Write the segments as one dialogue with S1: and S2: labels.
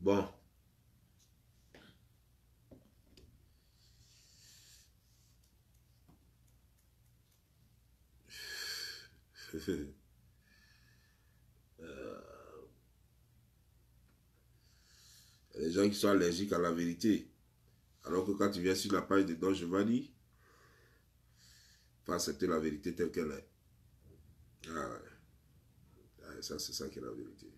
S1: Bon. Les gens qui sont allergiques à la vérité. Alors que quand tu viens sur la page de Don Giovanni, il faut accepter la vérité telle qu'elle est. Ah ouais. Ah, ça, c'est ça qui est la vérité.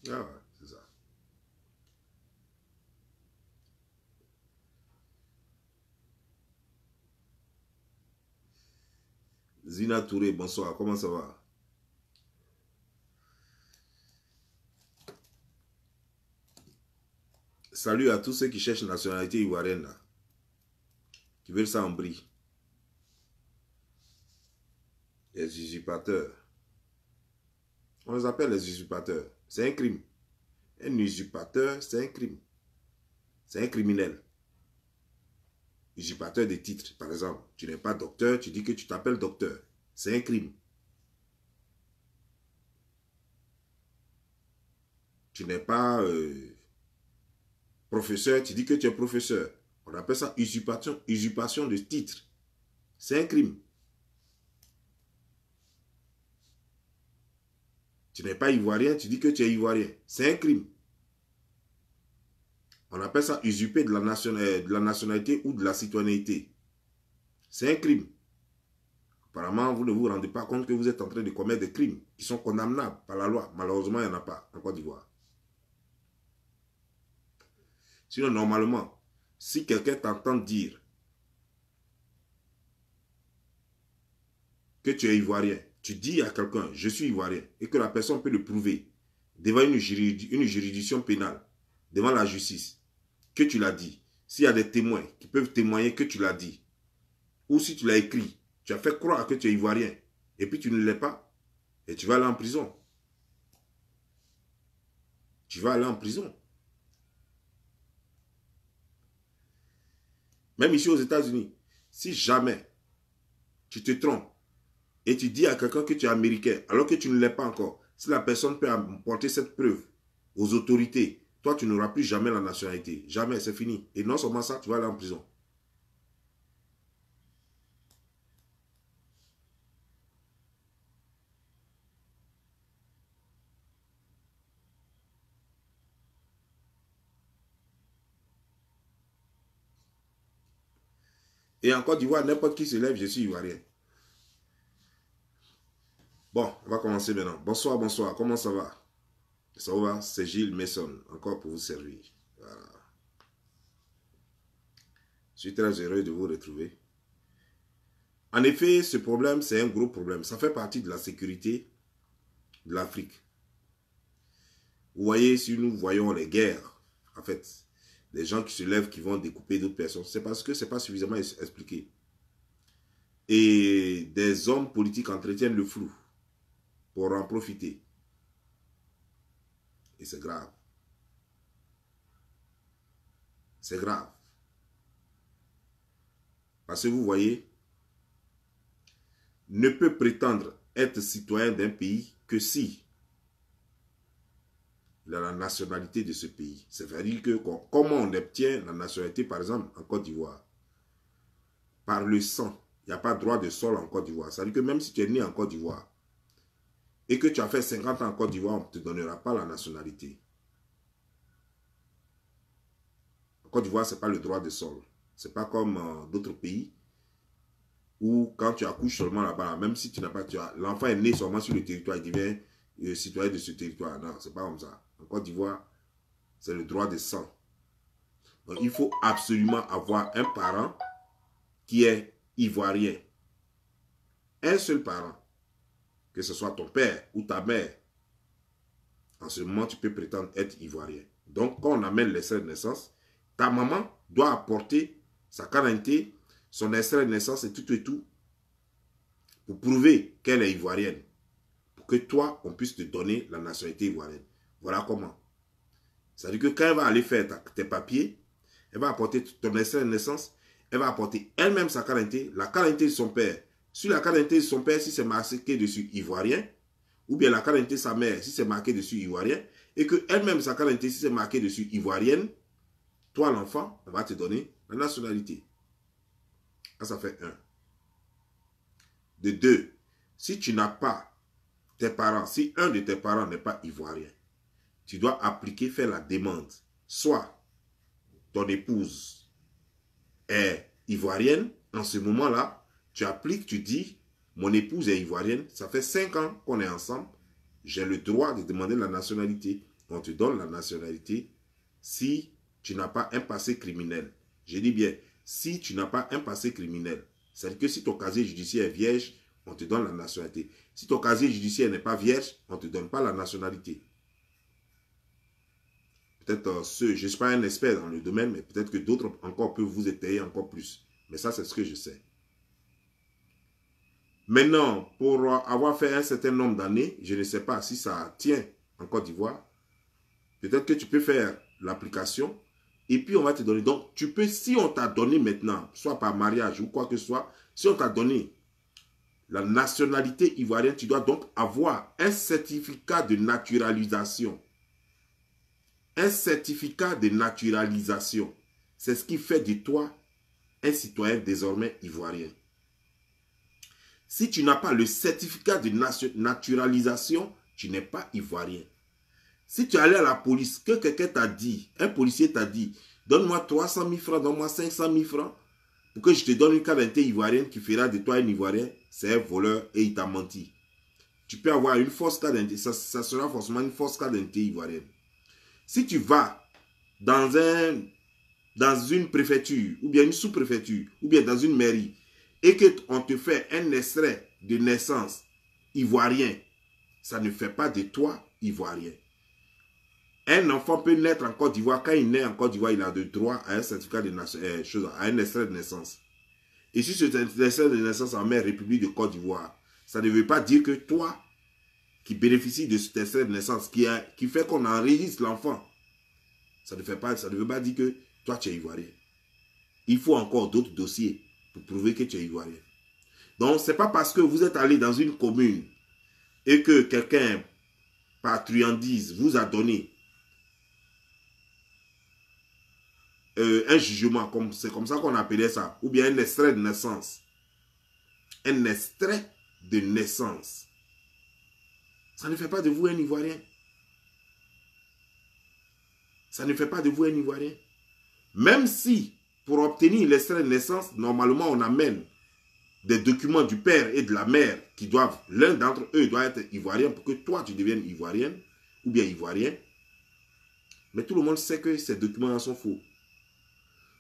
S1: Ah ouais, c'est ça. Zina Touré, bonsoir, comment ça va? Salut à tous ceux qui cherchent nationalité ivoirienne, là, qui veulent ça en brie. Les usurpateurs. On les appelle les usurpateurs. C'est un crime. Un usurpateur, c'est un crime. C'est un criminel. Usurpateur des titres, par exemple. Tu n'es pas docteur, tu dis que tu t'appelles docteur. C'est un crime. Tu n'es pas professeur, tu dis que tu es professeur. On appelle ça usurpation de titre. C'est un crime. Tu n'es pas ivoirien, tu dis que tu es ivoirien. C'est un crime. On appelle ça usurper de la nationalité ou de la citoyenneté. C'est un crime. Apparemment, vous ne vous rendez pas compte que vous êtes en train de commettre des crimes qui sont condamnables par la loi. Malheureusement, il n'y en a pas en Côte d'Ivoire. Sinon, normalement, si quelqu'un t'entend dire que tu es ivoirien, tu dis à quelqu'un, je suis ivoirien, et que la personne peut le prouver devant une juridiction pénale, devant la justice, que tu l'as dit. S'il y a des témoins qui peuvent témoigner que tu l'as dit, ou si tu l'as écrit, tu as fait croire que tu es ivoirien, et puis tu ne l'es pas, et tu vas aller en prison. Tu vas aller en prison. Même ici aux États-Unis, si jamais tu te trompes et tu dis à quelqu'un que tu es américain, alors que tu ne l'es pas encore, si la personne peut apporter cette preuve aux autorités, toi tu n'auras plus jamais la nationalité. Jamais, c'est fini. Et non seulement ça, tu vas aller en prison. Et en Côte d'Ivoire, n'importe qui se lève, je suis ivoirien. Bon, on va commencer maintenant. Bonsoir, bonsoir, comment ça va? Ça va? C'est Gilles Messon, encore pour vous servir. Voilà. Je suis très heureux de vous retrouver. En effet, ce problème, c'est un gros problème. Ça fait partie de la sécurité de l'Afrique. Vous voyez, si nous voyons les guerres, en fait, les gens qui se lèvent, qui vont découper d'autres personnes, c'est parce que ce n'est pas suffisamment expliqué. Et des hommes politiques entretiennent le flou pour en profiter. Et c'est grave. C'est grave. Parce que vous voyez, ne peut prétendre être citoyen d'un pays que si il a la nationalité de ce pays. C'est-à-dire que comment on obtient la nationalité, par exemple, en Côte d'Ivoire? Par le sang. Il n'y a pas de droit de sol en Côte d'Ivoire. C'est-à-dire que même si tu es né en Côte d'Ivoire et que tu as fait 50 ans en Côte d'Ivoire, on ne te donnera pas la nationalité. En Côte d'Ivoire, ce n'est pas le droit de sol. Ce n'est pas comme d'autres pays où quand tu accouches seulement là-bas, même si tu n'as pas, l'enfant est né seulement sur le territoire, il devient citoyen de ce territoire. Non, ce n'est pas comme ça. En Côte d'Ivoire, c'est le droit de sang. Donc, il faut absolument avoir un parent qui est ivoirien. Un seul parent. Que ce soit ton père ou ta mère. En ce moment, tu peux prétendre être ivoirien. Donc, quand on amène l'extrait de naissance, ta maman doit apporter sa carte d'identité, son extrait de naissance et tout, pour prouver qu'elle est ivoirienne. Pour que toi, on puisse te donner la nationalité ivoirienne. Voilà comment. C'est-à-dire que quand elle va aller faire tes papiers, elle va apporter ton extrait de naissance, elle va apporter elle-même sa carte d'identité, la carte d'identité de son père. Sur la carte d'identité de son père, si c'est marqué dessus ivoirien, ou bien la carte d'identité de sa mère, si c'est marqué dessus ivoirien, et que elle-même, sa carte d'identité, si c'est marqué dessus ivoirienne, toi, l'enfant, on va te donner la nationalité. Ça fait 1. De 2, si tu n'as pas tes parents, si un de tes parents n'est pas ivoirien, tu dois appliquer, faire la demande. Soit ton épouse est ivoirienne, en ce moment-là, tu appliques, tu dis, mon épouse est ivoirienne, ça fait 5 ans qu'on est ensemble, j'ai le droit de demander la nationalité. On te donne la nationalité si tu n'as pas un passé criminel. Je dis bien, si tu n'as pas un passé criminel. C'est-à-dire que si ton casier judiciaire est vierge, on te donne la nationalité. Si ton casier judiciaire n'est pas vierge, on ne te donne pas la nationalité. Peut-être je ne suis pas un expert dans le domaine, mais peut-être que d'autres encore peuvent vous étayer encore plus. Mais ça, c'est ce que je sais. Maintenant, pour avoir fait un certain nombre d'années, je ne sais pas si ça tient en Côte d'Ivoire. Peut-être que tu peux faire l'application et puis on va te donner. Donc, tu peux, si on t'a donné maintenant, soit par mariage ou quoi que ce soit, si on t'a donné la nationalité ivoirienne, tu dois donc avoir un certificat de naturalisation. Un certificat de naturalisation. C'est ce qui fait de toi un citoyen désormais ivoirien. Si tu n'as pas le certificat de naturalisation, tu n'es pas ivoirien. Si tu es allé à la police, que quelqu'un t'a dit, un policier t'a dit, donne-moi 300 000 francs, donne-moi 500 000 francs, pour que je te donne une carte d'identité ivoirienne qui fera de toi un ivoirien, c'est un voleur et il t'a menti. Tu peux avoir une fausse carte d'identité, ça sera forcément une fausse carte d'identité ivoirienne. Si tu vas dans une préfecture, ou bien une sous-préfecture, ou bien dans une mairie, et qu'on te fait un extrait de naissance ivoirien, ça ne fait pas de toi ivoirien. Un enfant peut naître en Côte d'Ivoire. Quand il naît en Côte d'Ivoire, il a le droit à un certificat de à un extrait de naissance. Et si c'est un extrait de naissance en mère République de Côte d'Ivoire, ça ne veut pas dire que toi, qui bénéficie de cet extrait de naissance, qui fait qu'on enregistre l'enfant, ça ne veut pas dire que toi, tu es ivoirien. Il faut encore d'autres dossiers pour prouver que tu es ivoirien. Donc, ce n'est pas parce que vous êtes allé dans une commune et que quelqu'un, par truandise, vous a donné un jugement, c'est comme ça qu'on appelait ça, ou bien un extrait de naissance. Un extrait de naissance. Ça ne fait pas de vous un Ivoirien. Ça ne fait pas de vous un Ivoirien. Même si, pour obtenir l'extrait de naissance, normalement, on amène des documents du père et de la mère qui doivent, l'un d'entre eux doit être ivoirien pour que toi, tu deviennes ivoirienne ou bien ivoirien. Mais tout le monde sait que ces documents sont faux.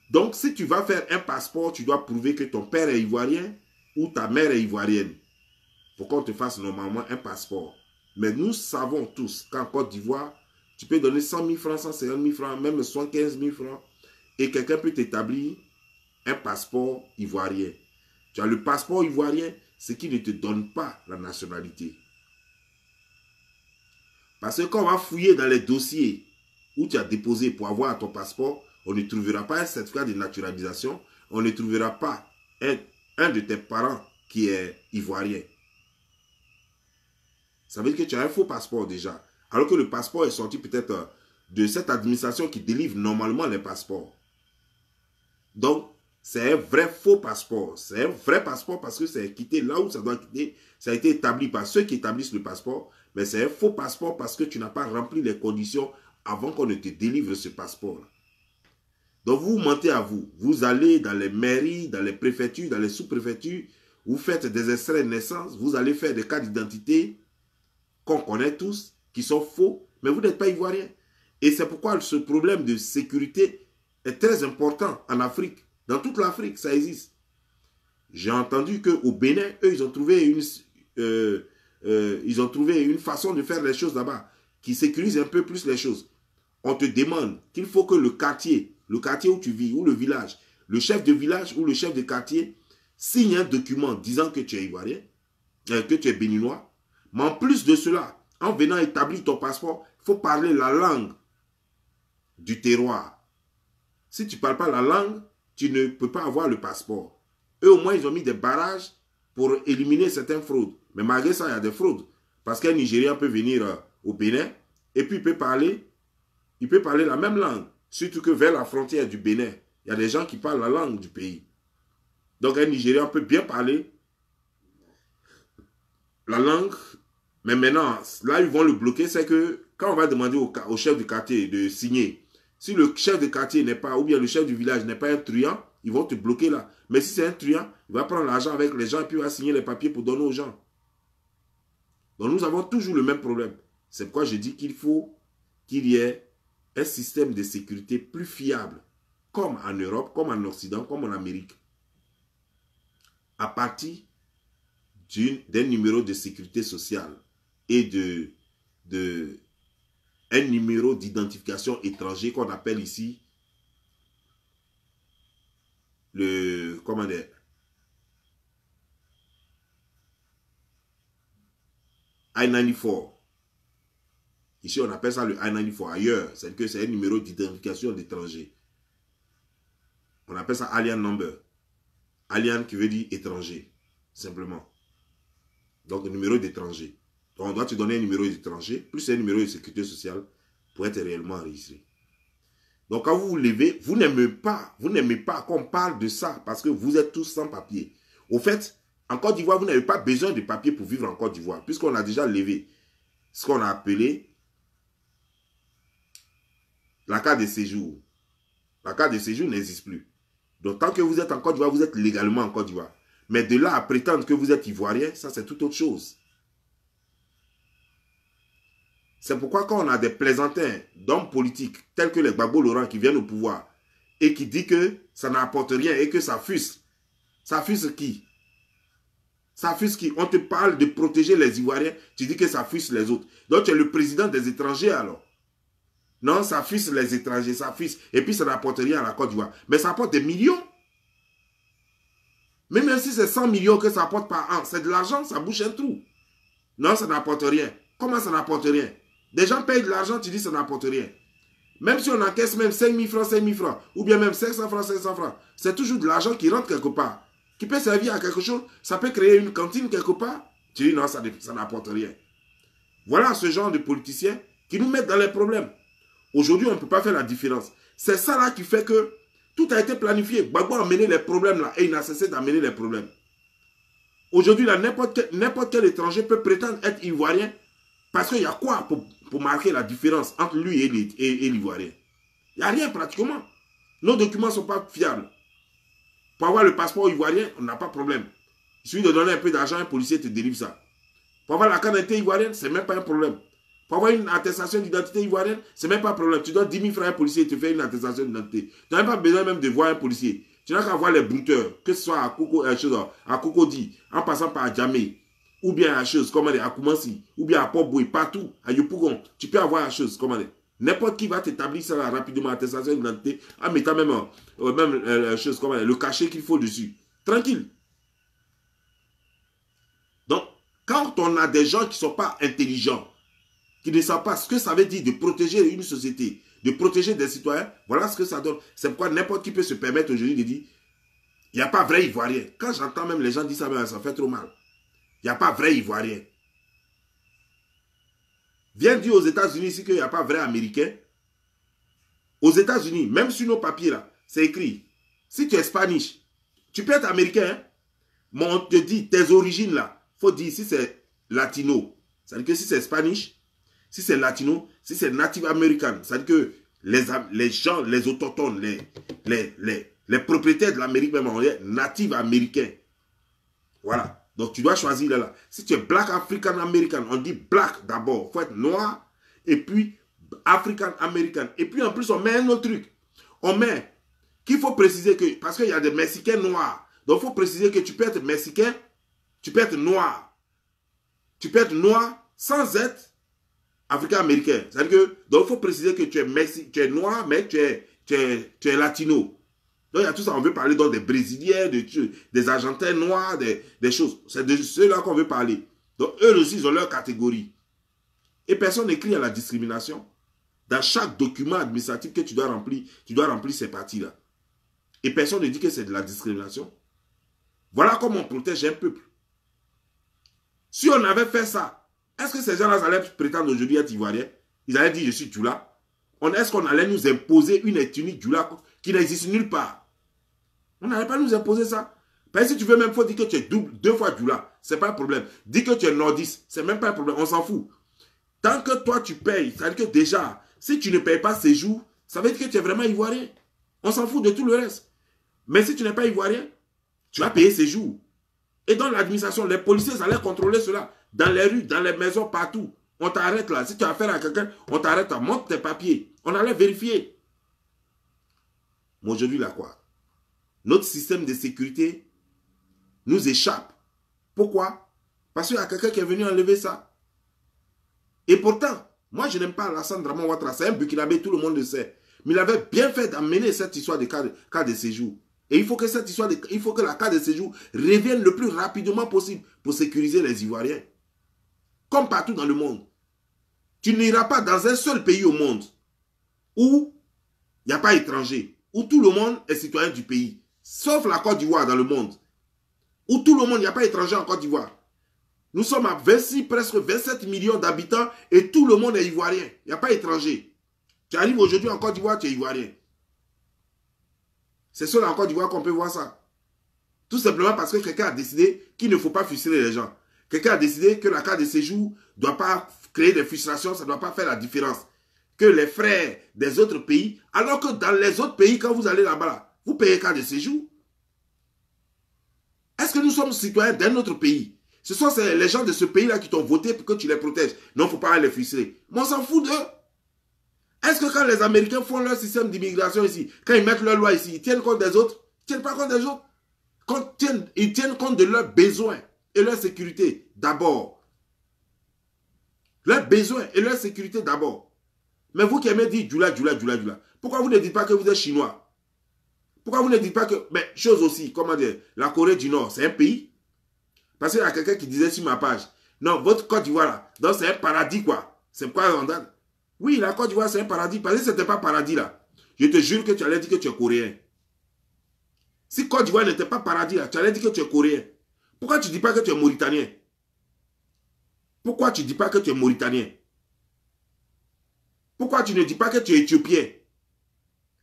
S1: Donc, si tu vas faire un passeport, tu dois prouver que ton père est ivoirien ou ta mère est ivoirienne. Pour qu'on te fasse normalement un passeport. Mais nous savons tous qu'en Côte d'Ivoire, tu peux donner 100 000 francs, 150 000 francs, même 75 000 francs. Et quelqu'un peut t'établir un passeport ivoirien. Tu as le passeport ivoirien, ce qui ne te donne pas la nationalité. Parce que quand on va fouiller dans les dossiers où tu as déposé pour avoir ton passeport, on ne trouvera pas un certificat de naturalisation, on ne trouvera pas un de tes parents qui est ivoirien. Ça veut dire que tu as un faux passeport déjà. Alors que le passeport est sorti peut-être de cette administration qui délivre normalement les passeports. Donc, c'est un vrai faux passeport. C'est un vrai passeport parce que c'est quitté là où ça doit quitter. Ça a été établi par ceux qui établissent le passeport. Mais c'est un faux passeport parce que tu n'as pas rempli les conditions avant qu'on ne te délivre ce passeport-là. Donc, vous mentez à vous. Vous allez dans les mairies, dans les préfectures, dans les sous-préfectures. Vous faites des extraits de naissance. Vous allez faire des cartes d'identité qu'on connaît tous, qui sont faux. Mais vous n'êtes pas ivoirien. Et c'est pourquoi ce problème de sécurité est très important en Afrique. Dans toute l'Afrique, ça existe. J'ai entendu qu'au Bénin, eux, ils ont trouvé une façon de faire les choses là-bas qui sécurise un peu plus les choses. On te demande qu'il faut que le quartier où tu vis, ou le village, le chef de village ou le chef de quartier signe un document disant que tu es ivoirien, que tu es béninois. Mais en plus de cela, en venant établir ton passeport, il faut parler la langue du terroir. Si tu ne parles pas la langue, tu ne peux pas avoir le passeport. Eux, au moins, ils ont mis des barrages pour éliminer certaines fraudes. Mais malgré ça, il y a des fraudes. Parce qu'un Nigérian peut venir au Bénin et puis il peut parler la même langue. Surtout que vers la frontière du Bénin, il y a des gens qui parlent la langue du pays. Donc un Nigérian peut bien parler la langue, mais maintenant, là, ils vont le bloquer, c'est que quand on va demander au chef du quartier de signer, si le chef de quartier n'est pas, ou bien le chef du village n'est pas un truand, ils vont te bloquer là. Mais si c'est un truand, il va prendre l'argent avec les gens et puis il va signer les papiers pour donner aux gens. Donc nous avons toujours le même problème. C'est pourquoi je dis qu'il faut qu'il y ait un système de sécurité plus fiable, comme en Europe, comme en Occident, comme en Amérique, à partir d'un numéro de sécurité sociale et un numéro d'identification étranger qu'on appelle ici le, comment dire, I-94. Ici, on appelle ça le I-94. Ailleurs, c'est que c'est un numéro d'identification d'étranger. On appelle ça Alien Number. Alien qui veut dire étranger, simplement. Donc, numéro d'étranger. Donc, on doit te donner un numéro d'étranger, plus un numéro de sécurité sociale pour être réellement enregistré. Donc, quand vous vous levez, vous n'aimez pas qu'on parle de ça parce que vous êtes tous sans papier. Au fait, en Côte d'Ivoire, vous n'avez pas besoin de papier pour vivre en Côte d'Ivoire, puisqu'on a déjà levé ce qu'on a appelé la carte de séjour. La carte de séjour n'existe plus. Donc, tant que vous êtes en Côte d'Ivoire, vous êtes légalement en Côte d'Ivoire. Mais de là à prétendre que vous êtes ivoirien, ça c'est tout autre chose. C'est pourquoi quand on a des plaisantins d'hommes politiques tels que les Gbagbo Laurent qui viennent au pouvoir et qui disent que ça n'apporte rien et que ça fuse. Ça fuse qui? Ça fuse qui? On te parle de protéger les Ivoiriens, tu dis que ça fuse les autres. Donc tu es le président des étrangers alors. Non, ça fuse les étrangers, ça fuse. Et puis ça n'apporte rien à la Côte d'Ivoire. Mais ça apporte des millions. Mais même si c'est 100 millions que ça apporte par an, c'est de l'argent, ça bouche un trou. Non, ça n'apporte rien. Comment ça n'apporte rien? Des gens payent de l'argent, tu dis que ça n'apporte rien. Même si on encaisse même 5 000 francs, 5 000 francs, ou bien même 500 francs, 500 francs, c'est toujours de l'argent qui rentre quelque part, qui peut servir à quelque chose, ça peut créer une cantine quelque part. Tu dis non, ça n'apporte rien. Voilà ce genre de politiciens qui nous mettent dans les problèmes. Aujourd'hui, on ne peut pas faire la différence. C'est ça là qui fait que tout a été planifié. Gbagbo a amené les problèmes là et il n'a cessé d'amener les problèmes. Aujourd'hui, n'importe quel étranger peut prétendre être ivoirien parce qu'il y a quoi pour marquer la différence entre lui et l'ivoirien? Il n'y a rien pratiquement. Nos documents ne sont pas fiables. Pour avoir le passeport ivoirien, on n'a pas de problème. Il suffit de donner un peu d'argent, un policier te délivre ça. Pour avoir la carte d'identité ivoirienne, ce n'est même pas un problème. Pour avoir une attestation d'identité ivoirienne, ce n'est même pas un problème. Tu donnes 10 000 francs à un policier et te fait une attestation d'identité. Tu n'as même pas besoin même de voir un policier. Tu n'as qu'à voir les brouteurs, que ce soit à Cocody, en passant par Djamé, ou bien à chose, comment dire, à Koumansi, ou bien à Port-Boué, partout, à Yopougon. Tu peux avoir la chose, comment dire. N'importe qui va t'établir ça rapidement, attestation d'identité, en mettant même chose, comment dire, le cachet qu'il faut dessus. Tranquille. Donc, quand on a des gens qui ne sont pas intelligents, qui ne savent pas ce que ça veut dire de protéger une société, de protéger des citoyens, voilà ce que ça donne. C'est pourquoi n'importe qui peut se permettre aujourd'hui de dire, il n'y a pas vrai Ivoirien. Quand j'entends même les gens dire ça, ça fait trop mal. Il n'y a pas vrai Ivoirien. Viens dire aux États-Unis ici qu'il n'y a pas vrai Américain. Aux États-Unis, même sur nos papiers là, c'est écrit. Si tu es Spanish, tu peux être Américain, hein? Mais on te dit tes origines là. Il faut dire si c'est latino. C'est-à-dire que si c'est Spanish, si c'est latino, si c'est native American, c'est-à-dire que les gens, les autochtones, les propriétaires de l'Amérique même, on est native américains. Voilà. Donc tu dois choisir là. Si tu es Black African American, on dit Black d'abord. Il faut être noir. Et puis African American. Et puis en plus on met un autre truc. On met qu'il faut préciser que, parce qu'il y a des Mexicains noirs. Donc il faut préciser que tu peux être Mexicain, tu peux être noir. Tu peux être noir sans être Africain-Américain. C'est-à-dire que, donc il faut préciser que tu es noir, mais tu es latino. Donc il y a tout ça, on veut parler donc des Brésiliens, des Argentins noirs, des choses. C'est de ceux-là qu'on veut parler. Donc eux aussi, ils ont leur catégorie. Et personne n'écrit à la discrimination. Dans chaque document administratif que tu dois remplir ces parties-là. Et personne ne dit que c'est de la discrimination. Voilà comment on protège un peuple. Si on avait fait ça, Est-ce que ces gens-là allaient prétendre aujourd'hui être ivoiriens? Ils allaient dire je suis Djoula. Est-ce qu'on allait nous imposer une ethnie Djoula qui n'existe nulle part? On n'allait pas nous imposer ça. Parce que si tu veux même, il faut dire que tu es deux fois Djoula. Ce n'est pas un problème. Dis que tu es nordiste. Ce n'est même pas un problème. On s'en fout. Tant que toi tu payes, ça veut dire que déjà, si tu ne payes pas séjour, ça veut dire que tu es vraiment ivoirien. On s'en fout de tout le reste. Mais si tu n'es pas ivoirien, tu vas payer séjour. Et dans l'administration, les policiers allaient contrôler cela. Dans les rues, dans les maisons, partout. On t'arrête là. Si tu as affaire à quelqu'un, on t'arrête là. Montre tes papiers. On allait vérifier. Mais aujourd'hui, là quoi? Notre système de sécurité nous échappe. Pourquoi? Parce qu'il y a quelqu'un qui est venu enlever ça. Et pourtant, moi je n'aime pas Alassane Draman Ouattara. C'est un Burkinabé, tout le monde le sait. Mais il avait bien fait d'amener cette histoire de cas de séjour. Et il faut que cette histoire, il faut que la carte de séjour revienne le plus rapidement possible pour sécuriser les Ivoiriens. Comme partout dans le monde. Tu n'iras pas dans un seul pays au monde où il n'y a pas d'étrangers, où tout le monde est citoyen du pays. Sauf la Côte d'Ivoire dans le monde. Où tout le monde, il n'y a pas d'étrangers en Côte d'Ivoire. Nous sommes à 26, presque 27 millions d'habitants et tout le monde est ivoirien. Il n'y a pas d'étrangers. Tu arrives aujourd'hui en Côte d'Ivoire, tu es ivoirien. C'est seul en Côte d'Ivoire qu'on peut voir ça. Tout simplement parce que quelqu'un a décidé qu'il ne faut pas frustrer les gens. Quelqu'un a décidé que la carte de séjour ne doit pas créer des frustrations, ça ne doit pas faire la différence. Que les frères des autres pays, alors que dans les autres pays, quand vous allez là-bas, vous payez carte de séjour. Est-ce que nous sommes citoyens d'un autre pays? Ce sont les gens de ce pays-là qui t'ont voté pour que tu les protèges. Non, il ne faut pas les frustrer. Mais on s'en fout d'eux. Est-ce que quand les Américains font leur système d'immigration ici, quand ils mettent leur loi ici, ils tiennent compte des autres? Ils ne tiennent pas compte des autres. Ils tiennent compte de leurs besoins et leur sécurité d'abord. Leurs besoins et leur sécurité d'abord. Mais vous qui aimez dire Djoula, Djoula, Djoula, Djoula, pourquoi vous ne dites pas que vous êtes chinois? Pourquoi vous ne dites pas que... Mais chose aussi, comment dire, la Corée du Nord, c'est un pays? Parce qu'il y a quelqu'un qui disait sur ma page, non, votre Côte d'Ivoire là, donc c'est un paradis quoi. C'est quoi Randall? Oui, la Côte d'Ivoire c'est un paradis, parce que ce n'était pas paradis là. Je te jure que tu allais dire que tu es coréen. Si Côte d'Ivoire n'était pas paradis là, tu allais dire que tu es coréen. Pourquoi tu ne dis pas que tu es mauritanien? Pourquoi tu ne dis pas que tu es mauritanien? Pourquoi tu ne dis pas que tu es éthiopien?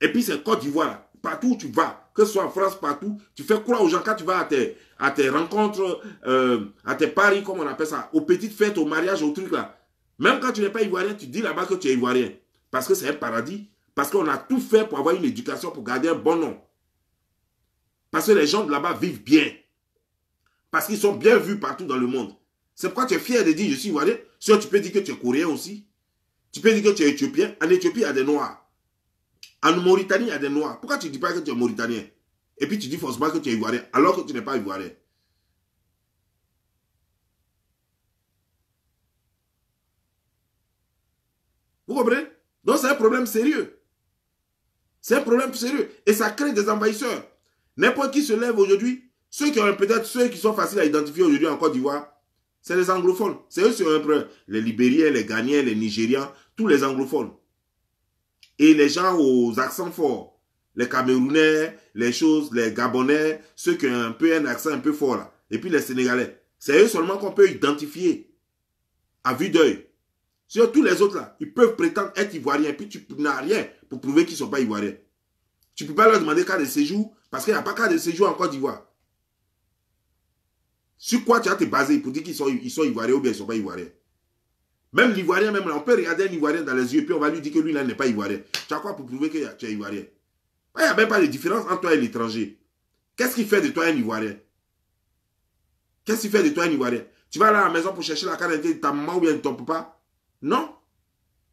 S1: Et puis c'est Côte d'Ivoire là. Partout où tu vas, que ce soit en France, partout, tu fais croire aux gens quand tu vas à tes rencontres, à tes paris, comme on appelle ça, aux petites fêtes, aux mariages, aux trucs là. Même quand tu n'es pas ivoirien, tu dis là-bas que tu es ivoirien. Parce que c'est un paradis. Parce qu'on a tout fait pour avoir une éducation, pour garder un bon nom. Parce que les gens de là-bas vivent bien. Parce qu'ils sont bien vus partout dans le monde. C'est pourquoi tu es fier de dire je suis ivoirien. Sinon tu peux dire que tu es coréen aussi. Tu peux dire que tu es éthiopien. En Éthiopie, il y a des noirs. En Mauritanie, il y a des noirs. Pourquoi tu ne dis pas que tu es mauritanien? Et puis tu dis forcément que tu es ivoirien, alors que tu n'es pas ivoirien. Vous comprenez? Donc c'est un problème sérieux. C'est un problème sérieux. Et ça crée des envahisseurs. N'importe qui se lève aujourd'hui, ceux qui ont peut-être ceux qui sont faciles à identifier aujourd'hui en Côte d'Ivoire, c'est les anglophones. C'est eux qui ont un problème. Les Libériens, les Ghanéens, les Nigérians, tous les anglophones. Et les gens aux accents forts, les Camerounais, les choses, les Gabonais, ceux qui ont un accent un peu fort là, et puis les Sénégalais. C'est eux seulement qu'on peut identifier à vue d'œil. Sur tous les autres là, ils peuvent prétendre être ivoiriens, puis tu n'as rien pour prouver qu'ils ne sont pas ivoiriens. Tu ne peux pas leur demander carte de séjour, parce qu'il n'y a pas carte de séjour en Côte d'Ivoire. Sur quoi tu as te basé pour dire qu'ils sont ivoiriens ou bien ils ne sont pas ivoiriens? Même l'Ivoirien, même là, on peut regarder un Ivoirien dans les yeux, puis on va lui dire que lui, là, n'est pas Ivoirien. Tu as quoi pour prouver que tu es Ivoirien? Il n'y a même pas de différence entre toi et l'étranger. Qu'est-ce qui fait de toi un Ivoirien? Qu'est-ce qui fait de toi un Ivoirien? Tu vas aller à la maison pour chercher la carte d'identité de ta maman ou bien de ton papa? Non.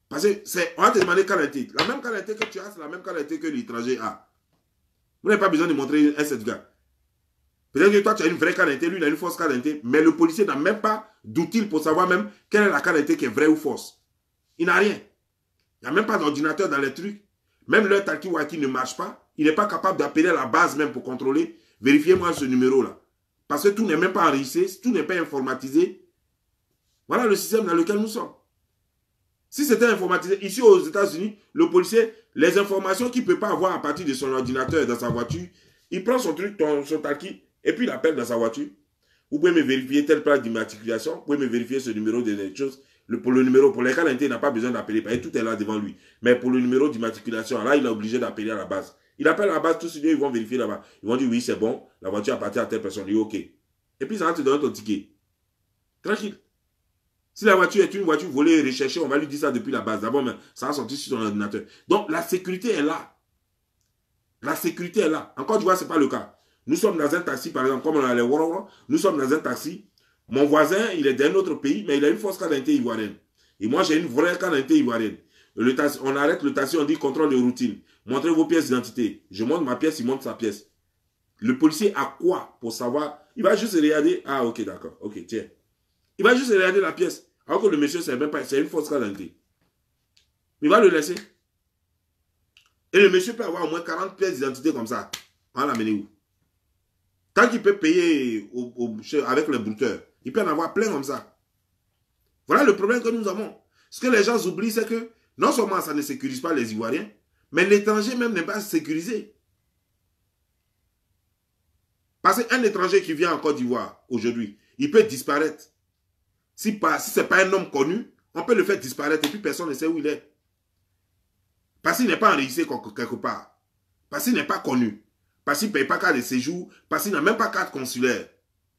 S1: Parce que on va te demander carte d'identité. La même carte d'identité que tu as, c'est la même carte d'identité que l'étranger a. Vous n'avez pas besoin de montrer un certificat. Peut-être que toi, tu as une vraie carte d'identité, lui, il a une fausse carte d'identité, mais le policier n'a même pas d'outils pour savoir même quelle est la carte d'identité qui est vraie ou fausse. Il n'a rien. Il n'y a même pas d'ordinateur dans les trucs. Même leur talkie-walkie ne marche pas. Il n'est pas capable d'appeler la base même pour contrôler. Vérifiez-moi ce numéro-là. Parce que tout n'est même pas enregistré, tout n'est pas informatisé. Voilà le système dans lequel nous sommes. Si c'était informatisé, ici aux États-Unis, le policier, les informations qu'il ne peut pas avoir à partir de son ordinateur dans sa voiture, il prend son truc, son talkie, et puis il appelle dans sa voiture. Vous pouvez me vérifier telle plaque d'immatriculation, vous pouvez me vérifier ce numéro de choses. Pour le numéro, pour les cas d'identité, il n'a pas besoin d'appeler, parce que tout est là devant lui. Mais pour le numéro d'immatriculation, là, il est obligé d'appeler à la base. Il appelle à la base, tous ceux ils vont vérifier là-bas. Ils vont dire oui, c'est bon, la voiture appartient à telle personne. Il dit ok. Et puis ça va te donner ton ticket. Tranquille. Si la voiture est une voiture volée et recherchée, on va lui dire ça depuis la base. D'abord, ça va sortir sur ton ordinateur. Donc la sécurité est là. La sécurité est là. Encore, tu vois, ce n'est pas le cas. Nous sommes dans un taxi, par exemple, comme on a les Woro, nous sommes dans un taxi. Mon voisin, il est d'un autre pays, mais il a une fausse carte d'identité ivoirienne. Et moi, j'ai une vraie carte d'identité ivoirienne. On arrête le taxi, on dit contrôle de routine. Montrez vos pièces d'identité. Je montre ma pièce, il montre sa pièce. Le policier a quoi pour savoir? Il va juste regarder. Ah, ok, d'accord. Ok, tiens. Il va juste regarder la pièce. Alors que le monsieur, c'est même pas, c'est une fausse carte d'identité. Il va le laisser. Et le monsieur peut avoir au moins 40 pièces d'identité comme ça. On va l'amener où? Tant qu'il peut payer avec le brouteur, il peut en avoir plein comme ça. Voilà le problème que nous avons. Ce que les gens oublient, c'est que non seulement ça ne sécurise pas les Ivoiriens, mais l'étranger même n'est pas sécurisé. Parce qu'un étranger qui vient en Côte d'Ivoire aujourd'hui, il peut disparaître. Si ce n'est pas un homme connu, on peut le faire disparaître et puis personne ne sait où il est. Parce qu'il n'est pas enregistré quelque part. Parce qu'il n'est pas connu. Parce qu'il ne paye pas carte de séjour. Parce qu'il n'a même pas carte consulaire.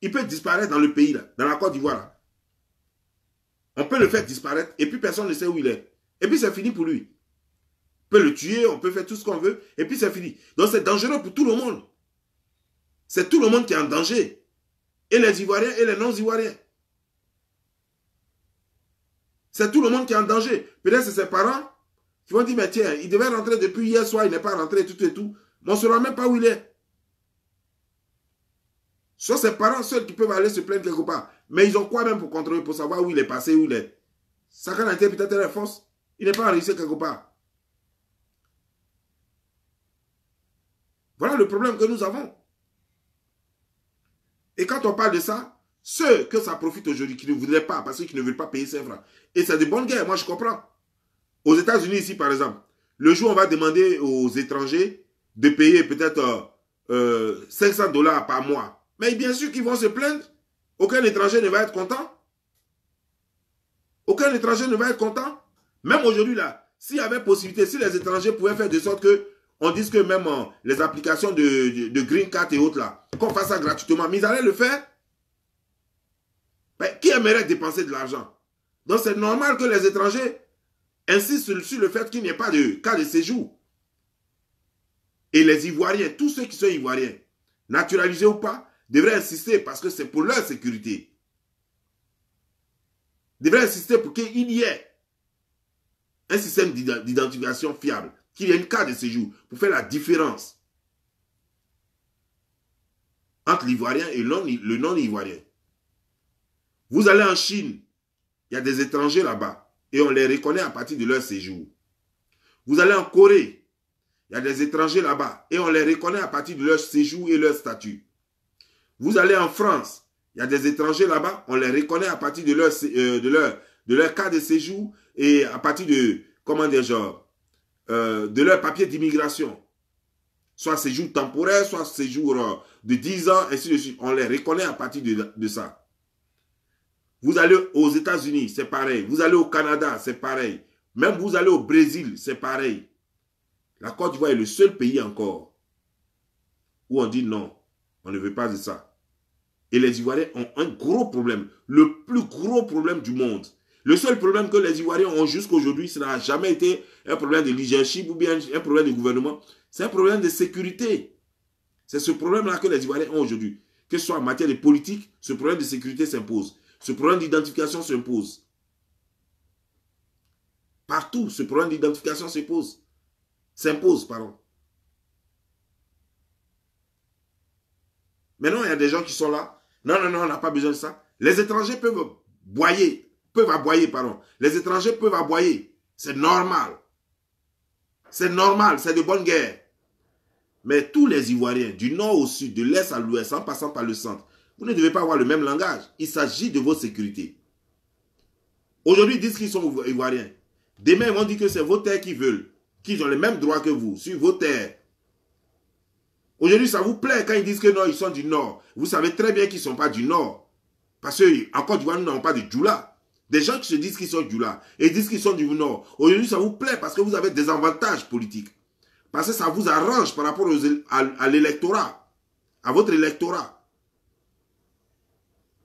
S1: Il peut disparaître dans le pays, là, dans la Côte d'Ivoire. On peut le faire disparaître et puis personne ne sait où il est. Et puis c'est fini pour lui. On peut le tuer, on peut faire tout ce qu'on veut et puis c'est fini. Donc c'est dangereux pour tout le monde. C'est tout le monde qui est en danger. Et les Ivoiriens et les non-Ivoiriens. C'est tout le monde qui est en danger. Peut-être c'est ses parents qui vont dire, mais tiens, il devait rentrer depuis hier soir, il n'est pas rentré, tout et tout. Mais on ne saura même pas où il est. Soit ses parents seuls qui peuvent aller se plaindre quelque part. Mais ils ont quoi même pour contrôler, pour savoir où il est passé, où il est. Sa carte d'identité peut-être elle est fausse. Il n'est pas enregistré quelque part. Voilà le problème que nous avons. Et quand on parle de ça, ceux que ça profite aujourd'hui, qui ne voudraient pas, parce qu'ils ne veulent pas payer 5 francs. Et c'est de bonnes guerres, moi je comprends. Aux États-Unis, ici par exemple, le jour où on va demander aux étrangers de payer peut-être 500 $ par mois. Mais bien sûr qu'ils vont se plaindre. Aucun étranger ne va être content. Aucun étranger ne va être content. Même aujourd'hui, là, s'il y avait possibilité, si les étrangers pouvaient faire de sorte que on dise que même les applications de Green Card et autres, là, qu'on fasse ça gratuitement, mais ils allaient le faire. Mais qui aimerait dépenser de l'argent? Donc c'est normal que les étrangers insistent sur le fait qu'il n'y ait pas de cas de séjour. Et les Ivoiriens, tous ceux qui sont Ivoiriens, naturalisés ou pas, devraient insister parce que c'est pour leur sécurité. Devraient insister pour qu'il y ait un système d'identification fiable, qu'il y ait une carte de séjour pour faire la différence entre l'Ivoirien et le non-Ivoirien. Vous allez en Chine, il y a des étrangers là-bas et on les reconnaît à partir de leur séjour. Vous allez en Corée, il y a des étrangers là-bas et on les reconnaît à partir de leur séjour et leur statut. Vous allez en France, il y a des étrangers là-bas, on les reconnaît à partir de leur cas de séjour et à partir de, comment dire, de leur papier d'immigration. Soit séjour temporaire, soit séjour de 10 ans, ainsi de suite. On les reconnaît à partir de ça. Vous allez aux États-Unis, c'est pareil. Vous allez au Canada, c'est pareil. Même vous allez au Brésil, c'est pareil. La Côte d'Ivoire est le seul pays encore où on dit non, on ne veut pas de ça. Et les Ivoiriens ont un gros problème, le plus gros problème du monde. Le seul problème que les Ivoiriens ont jusqu'à aujourd'hui, ça n'a jamais été un problème de leadership ou bien un problème de gouvernement. C'est un problème de sécurité. C'est ce problème-là que les Ivoiriens ont aujourd'hui. Que ce soit en matière de politique, ce problème de sécurité s'impose. Ce problème d'identification s'impose. Partout, ce problème d'identification s'impose. Pardon. Maintenant, il y a des gens qui sont là. Non, non, non, on n'a pas besoin de ça. Les étrangers peuvent aboyer, pardon. Les étrangers peuvent aboyer. C'est normal. C'est normal, c'est de bonne guerre. Mais tous les Ivoiriens, du nord au sud, de l'est à l'ouest, en passant par le centre, vous ne devez pas avoir le même langage. Il s'agit de votre sécurité. Aujourd'hui, ils disent qu'ils sont Ivoiriens. Demain, ils vont dire que c'est vos terres qu'ils veulent. Qu'ils ont les mêmes droits que vous sur vos terres. Aujourd'hui, ça vous plaît quand ils disent que non, ils sont du Nord. Vous savez très bien qu'ils ne sont pas du Nord. Parce qu'en Côte d'Ivoire, nous n'avons pas de Djoula. Des gens qui se disent qu'ils sont du Djoula et disent qu'ils sont du Nord. Aujourd'hui, ça vous plaît parce que vous avez des avantages politiques. Parce que ça vous arrange par rapport à l'électorat, à votre électorat.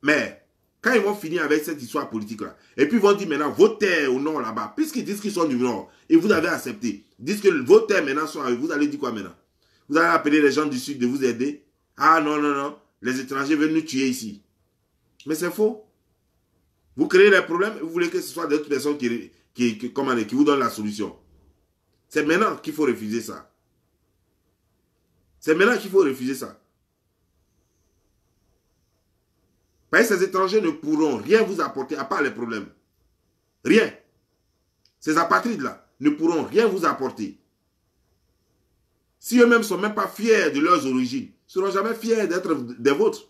S1: Mais quand ils vont finir avec cette histoire politique-là, et puis ils vont dire maintenant, votez au Nord là-bas, puisqu'ils disent qu'ils sont du Nord, et vous avez accepté, ils disent que votez maintenant sont avec vous, vous allez dire quoi maintenant? Vous allez appeler les gens du Sud de vous aider? Ah non, non, non, les étrangers veulent nous tuer ici. Mais c'est faux. Vous créez des problèmes, vous voulez que ce soit d'autres personnes qui vous donnent la solution. C'est maintenant qu'il faut refuser ça. C'est maintenant qu'il faut refuser ça. Parce que ces étrangers ne pourront rien vous apporter à part les problèmes. Rien. Ces apatrides-là ne pourront rien vous apporter. Si eux-mêmes ne sont même pas fiers de leurs origines, ils ne seront jamais fiers d'être des vôtres.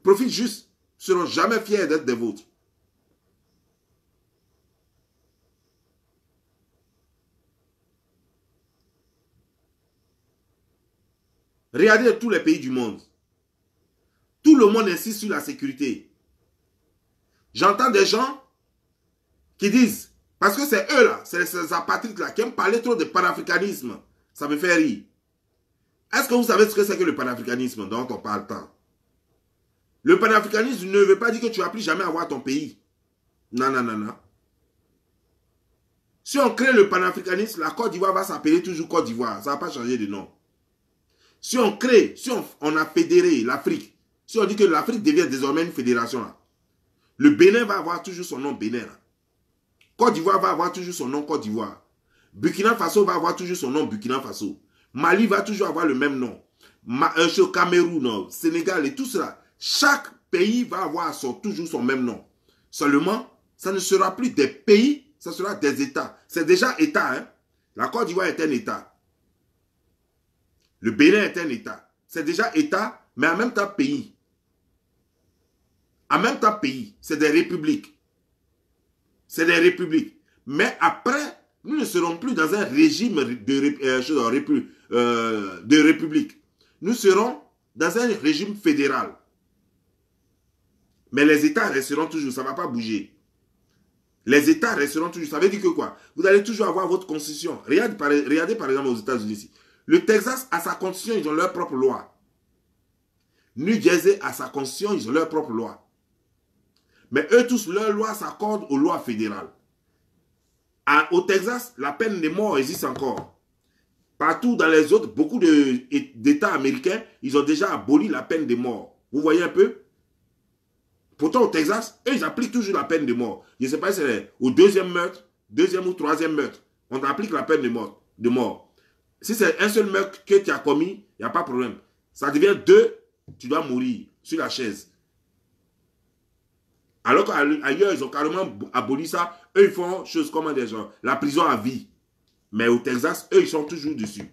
S1: Profitent juste, ils ne seront jamais fiers d'être des vôtres. Regardez tous les pays du monde. Tout le monde insiste sur la sécurité. J'entends des gens qui disent, parce que c'est eux là, c'est ces apatrides là qui aiment parler trop de panafricanisme. Ça me fait rire. Est-ce que vous savez ce que c'est que le panafricanisme dont on parle tant? Le panafricanisme ne veut pas dire que tu ne vas plus jamais avoir ton pays. Non, non, non, non. Si on crée le panafricanisme, la Côte d'Ivoire va s'appeler toujours Côte d'Ivoire. Ça ne va pas changer de nom. Si on crée, si on a fédéré l'Afrique, si on dit que l'Afrique devient désormais une fédération, là, le Bénin va avoir toujours son nom Bénin. Là. Côte d'Ivoire va avoir toujours son nom Côte d'Ivoire. Burkina Faso va avoir toujours son nom Burkina Faso. Mali va toujours avoir le même nom. Cameroun, Sénégal et tout cela. Chaque pays va avoir toujours son même nom. Seulement, ça ne sera plus des pays, ça sera des États. C'est déjà État. Hein? La Côte d'Ivoire est un État. Le Bénin est un État. C'est déjà État, mais en même temps pays. En même temps pays. C'est des républiques. C'est des républiques. Mais après, nous ne serons plus dans un régime de république. Nous serons dans un régime fédéral. Mais les États resteront toujours, ça ne va pas bouger. Les États resteront toujours, ça veut dire que quoi? Vous allez toujours avoir votre constitution. Regardez par exemple aux États-Unis ici. Le Texas a sa constitution, ils ont leur propre loi. New Jersey a sa constitution, ils ont leur propre loi. Mais eux tous, leurs lois s'accordent aux lois fédérales. Au Texas, la peine de mort existe encore. Partout dans les autres, beaucoup d'États américains, ils ont déjà aboli la peine de mort. Vous voyez un peu? Pourtant, au Texas, eux, ils appliquent toujours la peine de mort. Je ne sais pas si c'est au deuxième meurtre, deuxième ou troisième meurtre, on applique la peine de mort. Si c'est un seul meurtre que tu as commis, il n'y a pas de problème. Ça devient 2, tu dois mourir sur la chaise. Alors qu'ailleurs, ils ont carrément aboli ça. Eux, ils font chose comme des gens. La prison à vie. Mais au Texas, eux, ils sont toujours dessus.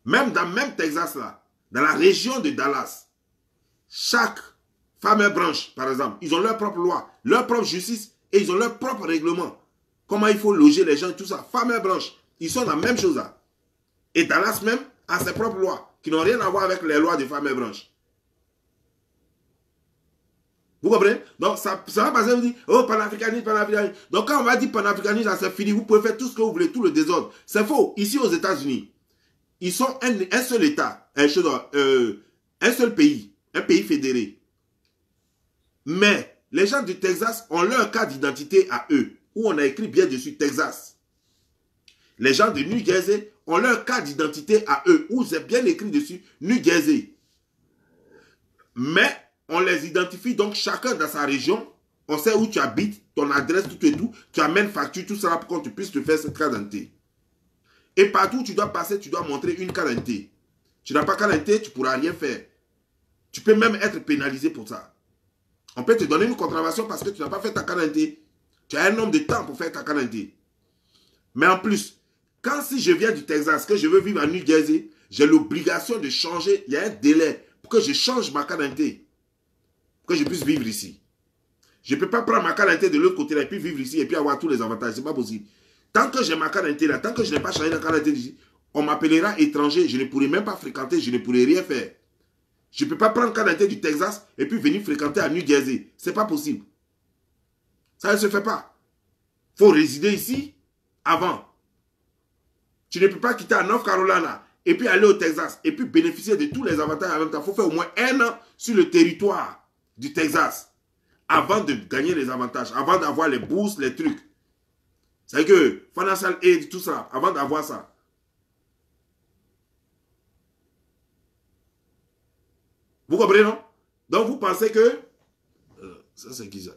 S1: Même dans le même Texas, là, dans la région de Dallas, chaque fameux branche, par exemple, ils ont leur propre loi, leur propre justice et ils ont leur propre règlement. Comment il faut loger les gens et tout ça. Fameux branche, ils sont dans la même chose là. Et Dallas même a ses propres lois qui n'ont rien à voir avec les lois des fameux branches. Vous comprenez? Donc, ça va passer, vous dites, oh, panafricanisme, panafricanisme. Donc, quand on va dire panafricanisme, c'est fini, vous pouvez faire tout ce que vous voulez, tout le désordre. C'est faux. Ici, aux États-Unis, ils sont un seul État, un seul pays, un pays fédéré. Mais, les gens du Texas ont leur carte d'identité à eux, où on a écrit bien dessus Texas. Les gens de New Jersey ont leur carte d'identité à eux, où c'est bien écrit dessus New Jersey. Mais, on les identifie donc chacun dans sa région. On sait où tu habites, ton adresse, tout et tout. Tu amènes facture, tout ça pour qu'on puisse te faire cette carte d'identité. Et partout où tu dois passer, tu dois montrer une carte d'identité. Tu n'as pas carte d'identité, tu ne pourras rien faire. Tu peux même être pénalisé pour ça. On peut te donner une contravention parce que tu n'as pas fait ta carte d'identité. Tu as un nombre de temps pour faire ta carte d'identité. Mais en plus, si je viens du Texas, que je veux vivre à New Jersey, j'ai l'obligation de changer. Il y a un délai pour que je change ma carte d'identité. Que je puisse vivre ici. Je ne peux pas prendre ma carte d'identité de l'autre côté là, et puis vivre ici et puis avoir tous les avantages. Ce n'est pas possible. Tant que j'ai ma carte d'identité là, tant que je n'ai pas changé de carte d'identité, on m'appellera étranger. Je ne pourrai même pas fréquenter, je ne pourrai rien faire. Je ne peux pas prendre carte d'identité du Texas et puis venir fréquenter à New Jersey. Ce n'est pas possible. Ça ne se fait pas. Il faut résider ici avant. Tu ne peux pas quitter à North Carolina et puis aller au Texas et puis bénéficier de tous les avantages en même temps. Il faut faire au moins 1 an sur le territoire du Texas avant de gagner les avantages, avant d'avoir les bourses, les trucs. C'est que financial aid, tout ça, avant d'avoir ça. Vous comprenez, non? Donc vous pensez que... ça c'est qui ça?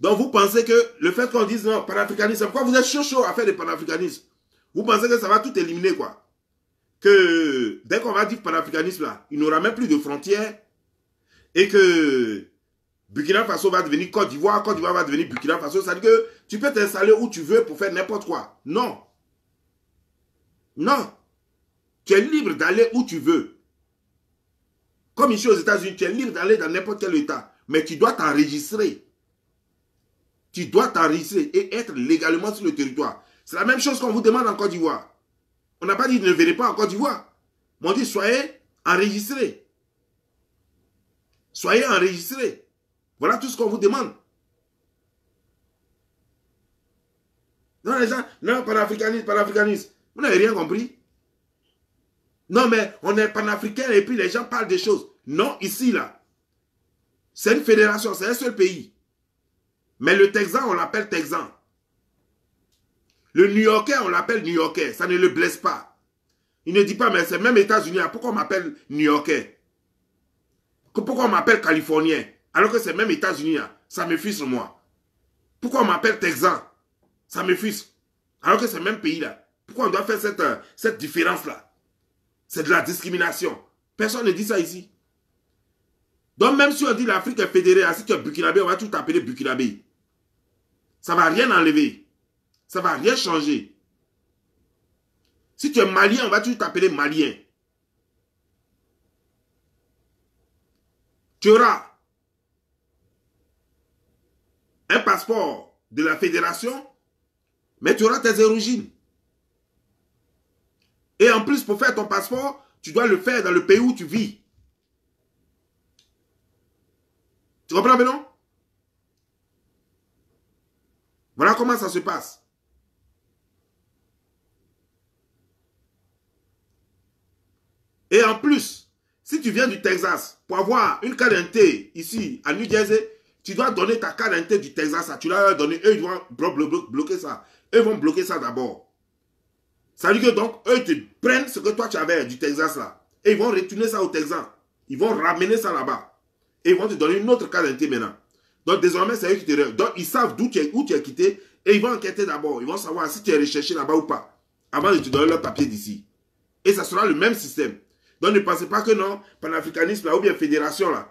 S1: Donc vous pensez que le fait qu'on dise non, panafricanisme, pourquoi vous êtes chaud à faire des panafricanismes? Vous pensez que ça va tout éliminer, quoi? Que dès qu'on va dire panafricanisme là, il n'aura même plus de frontières et que Burkina Faso va devenir Côte d'Ivoire, Côte d'Ivoire va devenir Burkina Faso, ça veut dire que tu peux t'installer où tu veux pour faire n'importe quoi. Non. Non. Tu es libre d'aller où tu veux. Comme ici aux États-Unis, tu es libre d'aller dans n'importe quel État, mais tu dois t'enregistrer. Tu dois t'enregistrer et être légalement sur le territoire. C'est la même chose qu'on vous demande en Côte d'Ivoire. On n'a pas dit ne venez pas en Côte d'Ivoire. Mais on dit soyez enregistrés. Soyez enregistrés. Voilà tout ce qu'on vous demande. Non, les gens, non, panafricanisme, panafricanisme. Vous n'avez rien compris. Non, mais on est panafricain et puis les gens parlent des choses. Non, ici, là. C'est une fédération, c'est un seul pays. Mais le Texan, on l'appelle Texan. Le New-Yorkais, on l'appelle New-Yorkais. Ça ne le blesse pas. Il ne dit pas, mais c'est même États-Unis. Pourquoi on m'appelle New-Yorkais? Pourquoi on m'appelle Californien? Alors que c'est même États-Unis. Ça me frustre, moi. Pourquoi on m'appelle Texan? Ça me frustre. Alors que c'est le même pays, là. Pourquoi on doit faire cette différence-là? C'est de la discrimination. Personne ne dit ça ici. Donc même si on dit l'Afrique est fédérée, si tu es Burkinabé, on va tout t'appeler Burkinabé. Ça ne va rien enlever. Ça ne va rien changer. Si tu es Malien, on va tout t'appeler Malien. Tu auras un passeport de la fédération, mais tu auras tes origines. Et en plus, pour faire ton passeport, tu dois le faire dans le pays où tu vis. Tu comprends maintenant? Voilà comment ça se passe. Et en plus, si tu viens du Texas, pour avoir une carte d'identité ici, à New Jersey, tu dois donner ta carte d'identité du Texas. Tu dois leur donner, eux, ils vont bloquer ça. Eux vont bloquer ça d'abord. Ça veut dire que donc, eux, ils te prennent ce que toi tu avais du Texas là. Et ils vont retourner ça au Texas. Ils vont ramener ça là-bas. Et ils vont te donner une autre carte d'identité maintenant. Donc désormais, c'est eux qui te... Donc ils savent où tu es quitté. Et ils vont enquêter d'abord. Ils vont savoir si tu es recherché là-bas ou pas. Avant de te donner leur papier d'ici. Et ça sera le même système. Donc ne pensez pas que non, panafricanisme là, ou bien fédération là.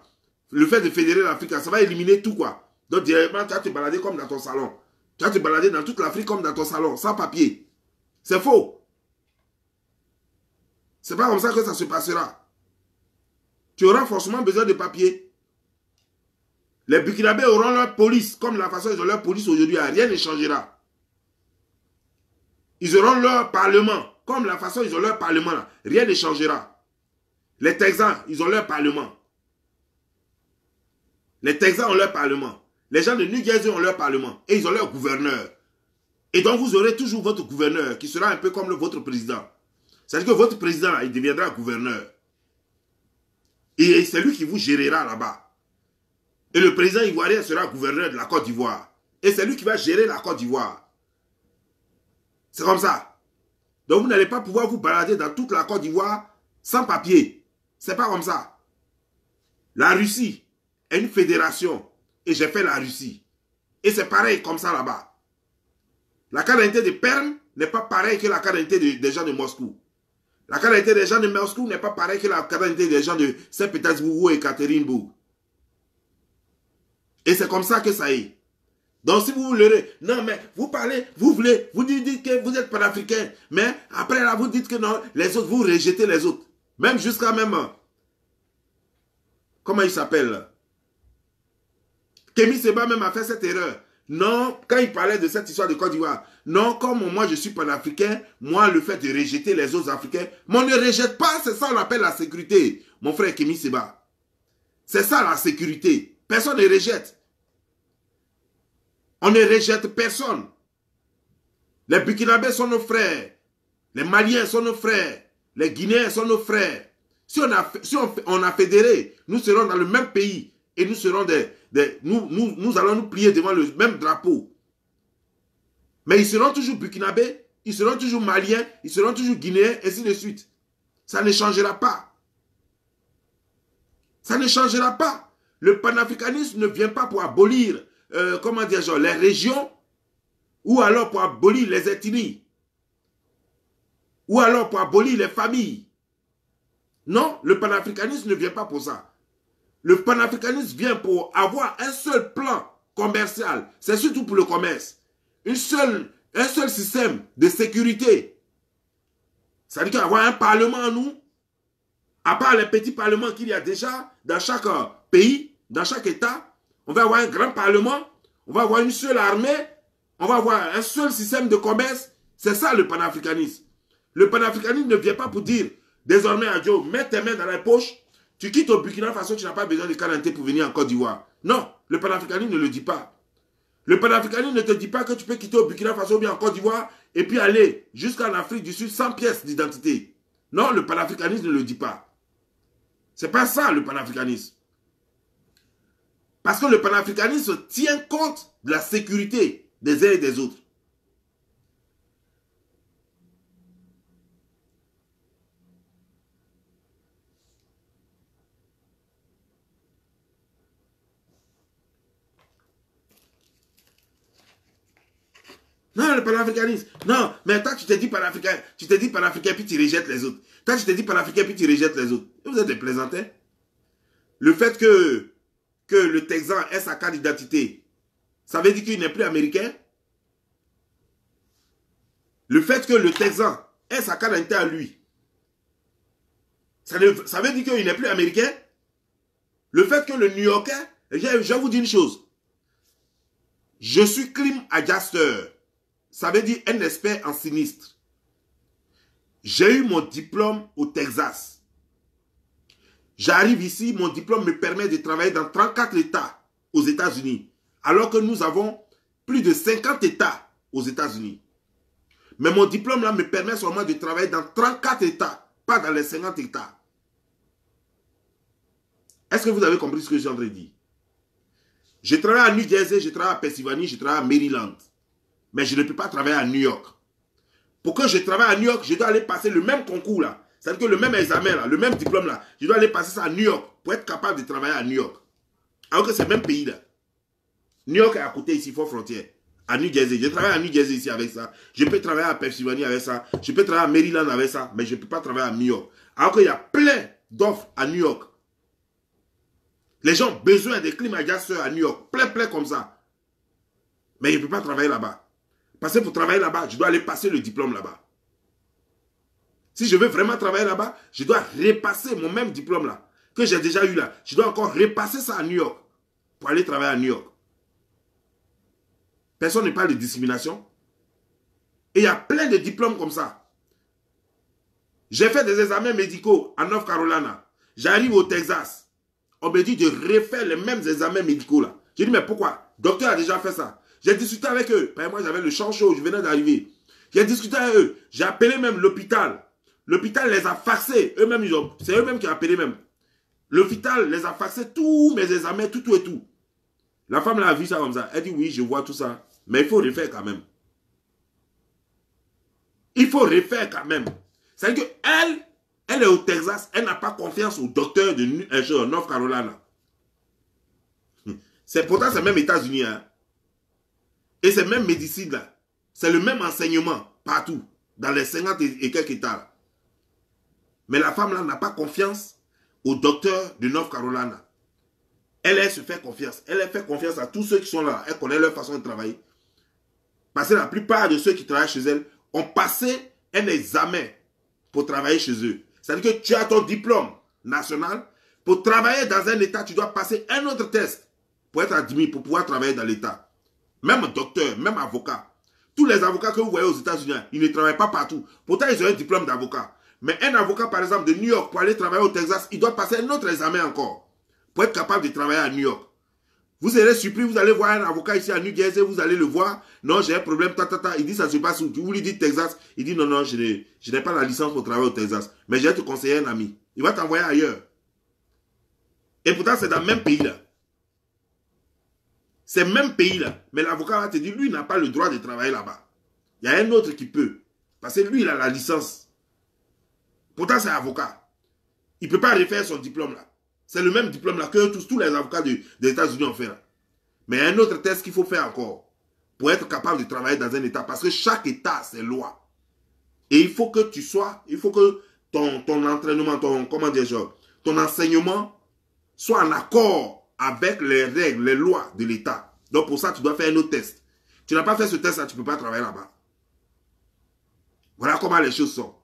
S1: Le fait de fédérer l'Afrique, ça va éliminer tout quoi. Donc directement, tu vas te balader comme dans ton salon. Tu vas te balader dans toute l'Afrique comme dans ton salon, sans papier. C'est faux. C'est pas comme ça que ça se passera. Tu auras forcément besoin de papier. Les Burkinabés auront leur police, comme la façon dont ils ont leur police aujourd'hui, rien ne changera. Ils auront leur parlement, comme la façon dont ils ont leur parlement, là, rien ne changera. Les Texans, ils ont leur parlement. Les Texans ont leur parlement. Les gens de New Jersey ont leur parlement. Et ils ont leur gouverneur. Et donc vous aurez toujours votre gouverneur, qui sera un peu comme votre président. C'est-à-dire que votre président, là, il deviendra gouverneur. Et c'est lui qui vous gérera là-bas. Et le président ivoirien sera gouverneur de la Côte d'Ivoire. Et c'est lui qui va gérer la Côte d'Ivoire. C'est comme ça. Donc vous n'allez pas pouvoir vous balader dans toute la Côte d'Ivoire sans papier. C'est pas comme ça. La Russie est une fédération. Et j'ai fait la Russie. Et c'est pareil comme ça là-bas. La carte d'identité de Perm n'est pas pareille que la carte d'identité des gens de Moscou. La carte d'identité des gens de Moscou n'est pas pareille que la carte d'identité des gens de Saint-Pétersbourg et Ekaterinbourg. Et c'est comme ça que ça est. Donc si vous voulez, non mais vous parlez, vous voulez, vous dites que vous êtes panafricain, mais après là vous dites que non, les autres, vous rejetez les autres. Même jusqu'à même... Comment il s'appelle? Kémy Séba même a fait cette erreur. Non, quand il parlait de cette histoire de Côte d'Ivoire, non, comme moi je suis panafricain, moi le fait de rejeter les autres Africains, mais on ne rejette pas, c'est ça on appelle la sécurité, mon frère Kémy Séba. C'est ça la sécurité. Personne ne rejette. On ne rejette personne. Les Burkinabés sont nos frères. Les Maliens sont nos frères. Les Guinéens sont nos frères. Si on a fédéré, nous serons dans le même pays. Et nous serons nous allons nous plier devant le même drapeau. Mais ils seront toujours Burkinabés, ils seront toujours Maliens, ils seront toujours Guinéens, et ainsi de suite. Ça ne changera pas. Ça ne changera pas. Le panafricanisme ne vient pas pour abolir, comment dire, genre, les régions, ou alors pour abolir les ethnies, ou alors pour abolir les familles. Non, le panafricanisme ne vient pas pour ça. Le panafricanisme vient pour avoir un seul plan commercial. C'est surtout pour le commerce. Un seul système de sécurité. Ça veut dire qu'avoir un parlement, nous, à part les petits parlements qu'il y a déjà dans chaque pays, dans chaque État, on va avoir un grand parlement, on va avoir une seule armée, on va avoir un seul système de commerce. C'est ça le panafricanisme. Le panafricanisme ne vient pas pour dire, désormais, Adjo, mets tes mains dans la poche, tu quittes au Burkina Faso, tu n'as pas besoin de quarantaine pour venir en Côte d'Ivoire. Non, le panafricanisme ne le dit pas. Le panafricanisme ne te dit pas que tu peux quitter au Burkina Faso ou bien en Côte d'Ivoire et puis aller jusqu'en Afrique du Sud sans pièce d'identité. Non, le panafricanisme ne le dit pas. C'est pas ça le panafricanisme. Parce que le panafricanisme tient compte de la sécurité des uns et des autres. Non, le panafricanisme. Non, mais toi, tu te dis panafricain, puis tu rejettes les autres. Toi, tu te dis panafricain, puis tu rejettes les autres. Vous êtes des plaisantins. Le fait que le Texan ait sa carte d'identité, ça veut dire qu'il n'est plus américain. Le fait que le Texan ait sa carte d'identité à lui, ça veut dire qu'il n'est plus américain. Le fait que le New-Yorkais, je vais vous dire une chose. Je suis clim adjuster. Ça veut dire un expert en sinistre. J'ai eu mon diplôme au Texas. J'arrive ici, mon diplôme me permet de travailler dans 34 États aux États-Unis. Alors que nous avons plus de 50 États aux États-Unis. Mais mon diplôme là me permet seulement de travailler dans 34 États, pas dans les 50 États. Est-ce que vous avez compris ce que je suis en train de dire? Je travaille à New Jersey, je travaille à Pennsylvanie, je travaille à Maryland. Mais je ne peux pas travailler à New York. Pour que je travaille à New York, je dois aller passer le même concours là. C'est-à-dire que le même examen là, le même diplôme là, je dois aller passer ça à New York pour être capable de travailler à New York. Alors que c'est le même pays là. New York est à côté ici, Fort Frontière. À New Jersey. Je travaille à New Jersey ici avec ça. Je peux travailler à Pennsylvanie avec ça. Je peux travailler à Maryland avec ça. Mais je ne peux pas travailler à New York. Alors qu'il y a plein d'offres à New York. Les gens ont besoin des clim adjusters à New York. Plein comme ça. Mais je ne peux pas travailler là-bas. Parce que pour travailler là-bas, je dois aller passer le diplôme là-bas. Si je veux vraiment travailler là-bas, je dois repasser mon même diplôme là, que j'ai déjà eu là. Je dois encore repasser ça à New York pour aller travailler à New York. Personne ne parle de discrimination. Et il y a plein de diplômes comme ça. J'ai fait des examens médicaux à North Carolina. J'arrive au Texas. On me dit de refaire les mêmes examens médicaux là. J'ai dit mais pourquoi? Le docteur a déjà fait ça. J'ai discuté avec eux. Moi j'avais le champ chaud, je venais d'arriver. J'ai discuté avec eux. J'ai appelé même l'hôpital. L'hôpital les a faxés. Eux-mêmes, c'est eux-mêmes qui ont appelé même. L'hôpital les a faxés tous mes examens, tout et tout. La femme là a vu ça comme ça. Elle dit oui, je vois tout ça. Mais il faut refaire quand même. Il faut refaire quand même. C'est-à-dire qu'elle est au Texas. Elle n'a pas confiance au docteur de North Carolina. Pourtant, c'est même États-Unis. Hein. Et c'est même médecine là. C'est le même enseignement partout. Dans les 50 et quelques États. Là. Mais la femme là n'a pas confiance au docteur de North Carolina. Elle se fait confiance. Elle fait confiance à tous ceux qui sont là. Elle connaît leur façon de travailler. Parce que la plupart de ceux qui travaillent chez elle ont passé un examen pour travailler chez eux. C'est-à-dire que tu as ton diplôme national. Pour travailler dans un État, tu dois passer un autre test pour être admis, pour pouvoir travailler dans l'État. Même docteur, même avocat. Tous les avocats que vous voyez aux États-Unis, ils ne travaillent pas partout. Pourtant, ils ont un diplôme d'avocat. Mais un avocat, par exemple, de New York, pour aller travailler au Texas, il doit passer un autre examen encore pour être capable de travailler à New York. Vous serez surpris, vous allez voir un avocat ici à New Jersey, vous allez le voir. Non, j'ai un problème, Il dit, ça se passe où? Vous lui dites Texas. Il dit, non, non, je n'ai pas la licence pour travailler au Texas. Mais je vais te conseiller un ami. Il va t'envoyer ailleurs. Et pourtant, c'est dans le même pays-là. C'est le même pays-là. Mais l'avocat va te dire, lui, il n'a pas le droit de travailler là-bas. Il y a un autre qui peut. Parce que lui, il a la licence. Pourtant, c'est avocat. Il ne peut pas refaire son diplôme là. C'est le même diplôme là que tous les avocats des États-Unis ont fait là. Mais il y a un autre test qu'il faut faire encore pour être capable de travailler dans un État. Parce que chaque État, c'est loi. Et il faut que tu sois, il faut que ton entraînement, ton enseignement soit en accord avec les règles, les lois de l'État. Donc pour ça, tu dois faire un autre test. Tu n'as pas fait ce test là, tu ne peux pas travailler là-bas. Voilà comment les choses sont.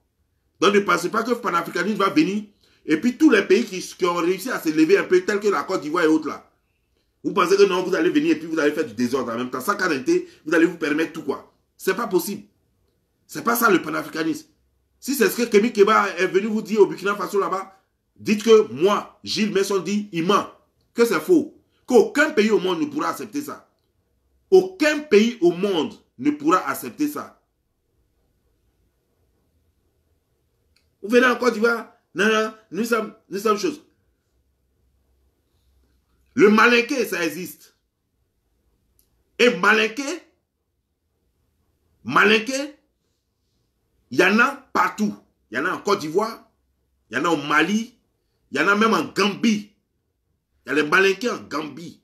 S1: Donc ne pensez pas que le panafricanisme va venir et puis tous les pays qui ont réussi à se lever un peu, tels que la Côte d'Ivoire et autres là. Vous pensez que non, vous allez venir et puis vous allez faire du désordre en même temps. Sans canalité, vous allez vous permettre tout quoi. C'est pas possible. C'est pas ça le panafricanisme. Si c'est ce que Kémy Kéba est venu vous dire au Burkina Faso là-bas, dites que moi, Gilles Messon dit, il ment. Que c'est faux. Qu'aucun pays au monde ne pourra accepter ça. Aucun pays au monde ne pourra accepter ça. Vous venez en Côte d'Ivoire, non, non, nous sommes choses. Le malinqué, ça existe. Et malinqué, il y en a partout. Il y en a en Côte d'Ivoire, il y en a au Mali, il y en a même en Gambie. Il y a les malinqués en Gambie.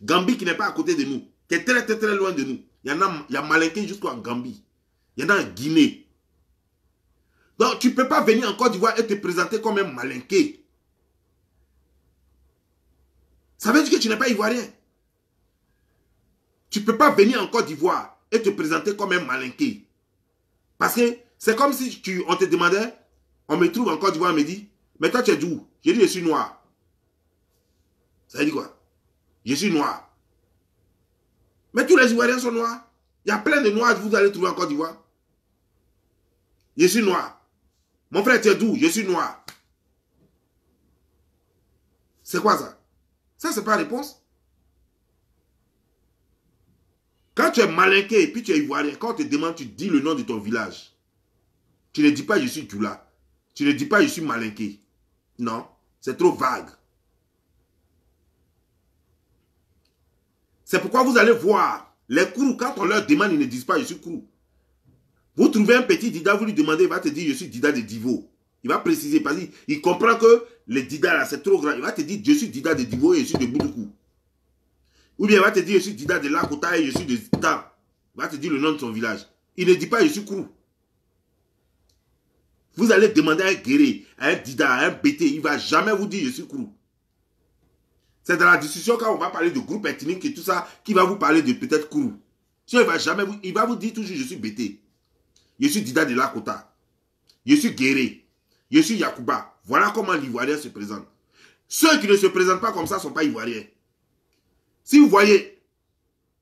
S1: Gambie qui n'est pas à côté de nous, qui est très très très loin de nous. Il y a malinqués jusqu'en Gambie. Il y en a en Guinée. Donc tu ne peux pas venir en Côte d'Ivoire et te présenter comme un malinqué. Ça veut dire que tu n'es pas ivoirien. Tu ne peux pas venir en Côte d'Ivoire et te présenter comme un malinqué. Parce que c'est comme si on te demandait, on me trouve en Côte d'Ivoire, on me dit, mais toi tu es d'où? J'ai dit, je suis noir. Ça veut dire quoi? Je suis noir. Mais tous les Ivoiriens sont noirs. Il y a plein de noirs que vous allez trouver en Côte d'Ivoire. Je suis noir. Mon frère, tu es d'où? Je suis noir. C'est quoi ça? Ça, c'est pas réponse. Quand tu es malinqué et puis tu es ivoirien, quand on te demande, tu dis le nom de ton village. Tu ne dis pas je suis Djoula. Tu ne dis pas je suis malinqué. Non, c'est trop vague. C'est pourquoi vous allez voir les Kourous, quand on leur demande, ils ne disent pas je suis Kourou. Vous trouvez un petit Dida, vous lui demandez, il va te dire je suis Dida de Divo. Il va préciser parce qu'il comprend que les Dida là c'est trop grand. Il va te dire je suis Dida de Divo et je suis de Boudoukou. Ou bien il va te dire je suis Dida de Lakota et je suis de Zita. Il va te dire le nom de son village. Il ne dit pas je suis Kourou. Vous allez demander à un guéré, à un Dida, à un BT, il ne va jamais vous dire je suis Kourou. C'est dans la discussion quand on va parler de groupe ethnique et tout ça, qui va vous parler de peut-être Kourou. Sinon il va vous dire toujours je suis BT. Je suis Dida de Lakota. Je suis guéré. Je suis Yakuba. Voilà comment l'Ivoirien se présente. Ceux qui ne se présentent pas comme ça ne sont pas Ivoiriens. Si vous voyez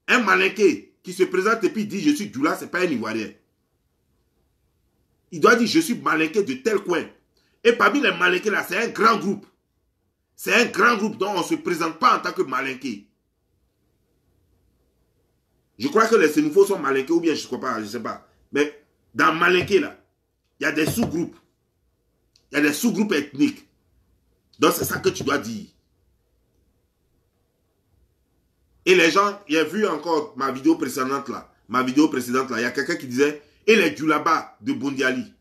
S1: un malinqué qui se présente et puis dit je suis Djoula, ce n'est pas un Ivoirien. Il doit dire je suis malinqué de tel coin. Et parmi les malinqués là, c'est un grand groupe. C'est un grand groupe dont on ne se présente pas en tant que malinqué. Je crois que les Sénoufos sont malinqués ou bien je ne crois pas, je ne sais pas. Mais dans malinqué là, il y a des sous-groupes. Il y a des sous-groupes ethniques. Donc c'est ça que tu dois dire. Et les gens, il y a vu encore ma vidéo précédente là. Il y a quelqu'un qui disait, et les Djoulaba de Bondiali.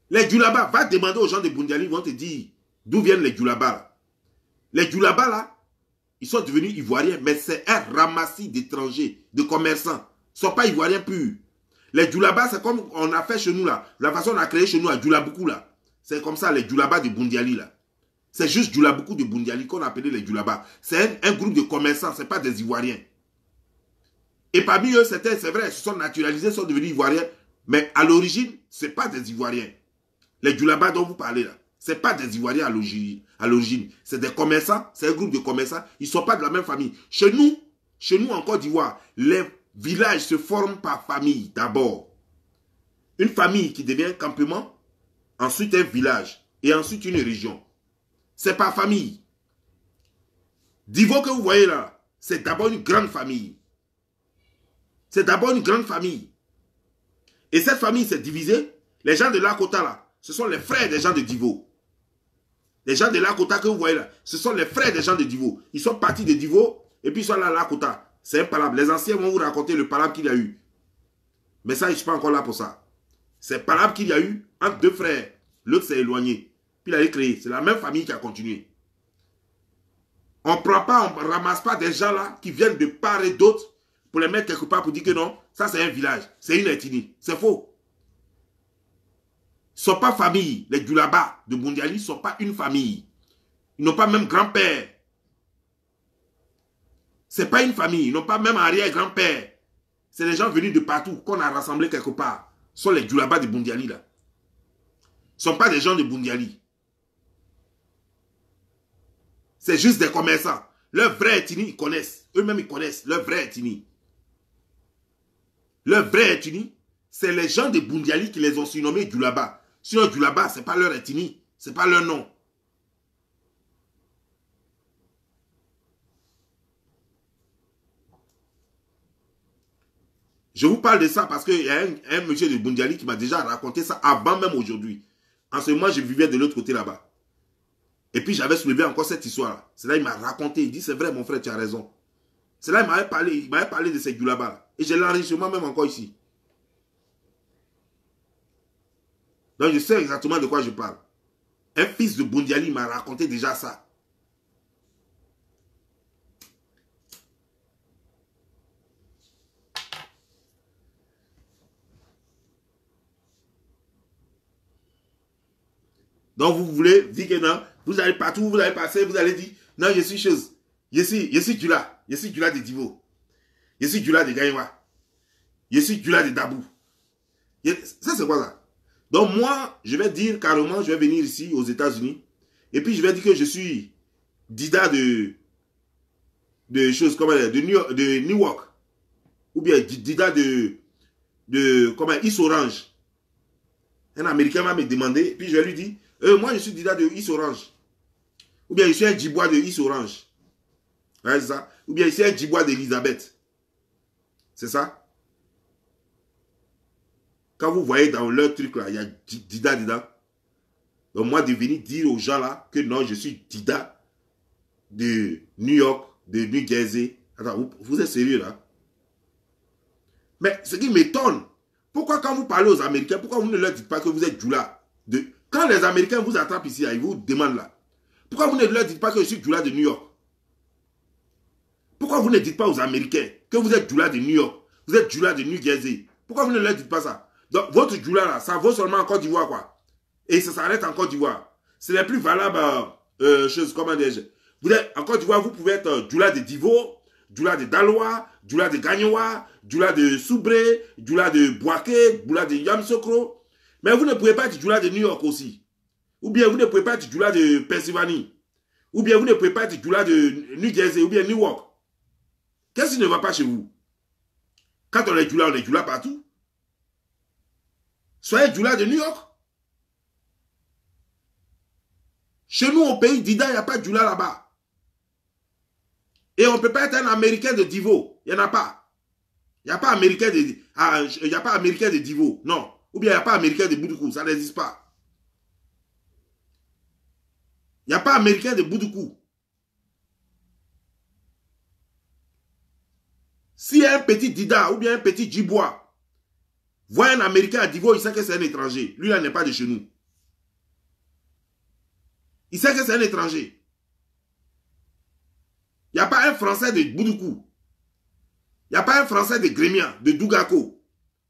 S1: Les Djoulaba, va demander aux gens de Bondiali, ils vont te dire d'où viennent les Djoulaba là. Les Djoulaba là, ils sont devenus ivoiriens, mais c'est un ramassis d'étrangers, de commerçants. Ils ne sont pas ivoiriens purs. Les Djoulaba, c'est comme on a fait chez nous là. La façon on a créé chez nous à Djoulaboukou là. C'est comme ça les Djoulaba de Bondiali là. C'est juste Djoulaboukou de Bondiali qu'on appelait les Djoulaba. C'est un groupe de commerçants, ce n'est pas des Ivoiriens. Et parmi eux, c'est vrai, ils se sont naturalisés, ils sont devenus Ivoiriens. Mais à l'origine, ce n'est pas des Ivoiriens. Les Djoulaba dont vous parlez là, ce n'est pas des Ivoiriens à l'origine. C'est des commerçants, c'est un groupe de commerçants. Ils ne sont pas de la même famille. Chez nous en Côte d'Ivoire, les villages se forment par famille d'abord. Une famille qui devient campement, ensuite un village et ensuite une région. C'est par famille. Divo que vous voyez là, c'est d'abord une grande famille. C'est d'abord une grande famille. Et cette famille s'est divisée. Les gens de Lakota là, ce sont les frères des gens de Divo. Les gens de Lakota que vous voyez là, ce sont les frères des gens de Divo. Ils sont partis de Divo et puis ils sont là à Lakota. C'est un palabre. Les anciens vont vous raconter le palabre qu'il y a eu. Mais ça, je ne suis pas encore là pour ça. C'est le palabre qu'il y a eu entre deux frères. L'autre s'est éloigné. Puis il a créé. C'est la même famille qui a continué. On ne prend pas, on ne ramasse pas des gens là qui viennent de part et d'autre pour les mettre quelque part pour dire que non, ça c'est un village, c'est une ethnie. C'est faux. Ils ne sont pas famille. Les Djoulaba de Boundiali ne sont pas une famille. Ils n'ont pas même grand-père. Ce n'est pas une famille. Ils n'ont pas même arrière-grand-père. C'est des gens venus de partout qu'on a rassemblés quelque part. Ce sont les Djoulaba de Boundiali là. Ce ne sont pas des gens de Boundiali. C'est juste des commerçants. Leur vraie ethnie, ils connaissent. Eux-mêmes, ils connaissent leur vraie ethnie. Leur vraie ethnie, c'est les gens de Boundiali qui les ont surnommés Djoulaba. Sinon, Djoulaba, ce n'est pas leur ethnie. Ce n'est pas leur nom. Je vous parle de ça parce qu'il y a un monsieur de Boundiali qui m'a déjà raconté ça avant même aujourd'hui. En ce moment, je vivais de l'autre côté là-bas. Et puis, j'avais soulevé encore cette histoire-là. C'est là qu'il m'a raconté. Il dit, c'est vrai, mon frère, tu as raison. C'est là qu'il m'avait parlé de ces Djoulaba-là. Et j'ai l'enregistrement même encore ici. Donc, je sais exactement de quoi je parle. Un fils de Boundiali m'a raconté déjà ça. Donc, vous voulez dire que non, vous allez partout, vous allez passer, vous allez dire, non, je suis chose. Je suis Djoula. Je suis Djoula de Divo. Je suis Djoula de Gaïwa. Je suis Djoula de Dabou. Ça, c'est quoi ça? Donc, moi, je vais dire carrément, je vais venir ici aux États-Unis. Et puis, je vais dire que je suis Dida de choses comme de Newark. Ou bien Dida comment, East Orange. Un Américain va me demander, puis je vais lui dire, moi, je suis Dida de East Orange. Ou bien, je suis un Djibois de East Orange. Ouais, c'est ça. Ou bien, je suis un Djibois d'Elisabeth. C'est ça? Quand vous voyez dans leur truc là, il y a Dida dedans. Donc moi de venir dire aux gens là que non, je suis Dida de New York, de New Jersey. Attends, vous êtes sérieux là? Mais ce qui m'étonne, pourquoi quand vous parlez aux Américains, pourquoi vous ne leur dites pas que vous êtes Djoula de... Quand les Américains vous attrapent ici, là, ils vous demandent là, pourquoi vous ne leur dites pas que je suis Djoula de New York? Pourquoi vous ne dites pas aux Américains que vous êtes Djoula de New York, vous êtes Djoula de New Jersey? Pourquoi vous ne leur dites pas ça? Donc, votre Djoula là, ça vaut seulement en Côte d'Ivoire, quoi. Et ça s'arrête en Côte d'Ivoire. C'est les plus valables choses, comment dire-je. Vous êtes, en Côte d'Ivoire, vous pouvez être Djoula de Divo, Djoula de Daloa, Djoula de Gagnoa, Djoula de Soubré, Djoula de Boaké, Djoula de Yamsokro. Mais vous ne pouvez pas être Djoula de New York aussi. Ou bien vous ne pouvez pas être Djoula de Pennsylvanie. Ou bien vous ne pouvez pas être Djoula de New Jersey ou bien Newark. Qu'est-ce qui ne va pas chez vous? Quand on est Djoula partout. Soyez Djoula de New York. Chez nous, au pays d'Ida, il n'y a pas de Djoula là-bas. Et on ne peut pas être un Américain de Divo. Il n'y en a pas. Il n'y a pas Américain de Divo. Non. Ou bien il n'y a pas Américain de Boudoukou. Ça n'existe pas. Il n'y a pas Américain de Boudoukou. Si un petit Dida ou bien un petit Djibois voit un Américain à Divo, il sait que c'est un étranger. Lui, là, n'est pas de chez nous. Il sait que c'est un étranger. Il n'y a pas un Français de Boudoukou. Il n'y a pas un Français de Grémia, de Dougako,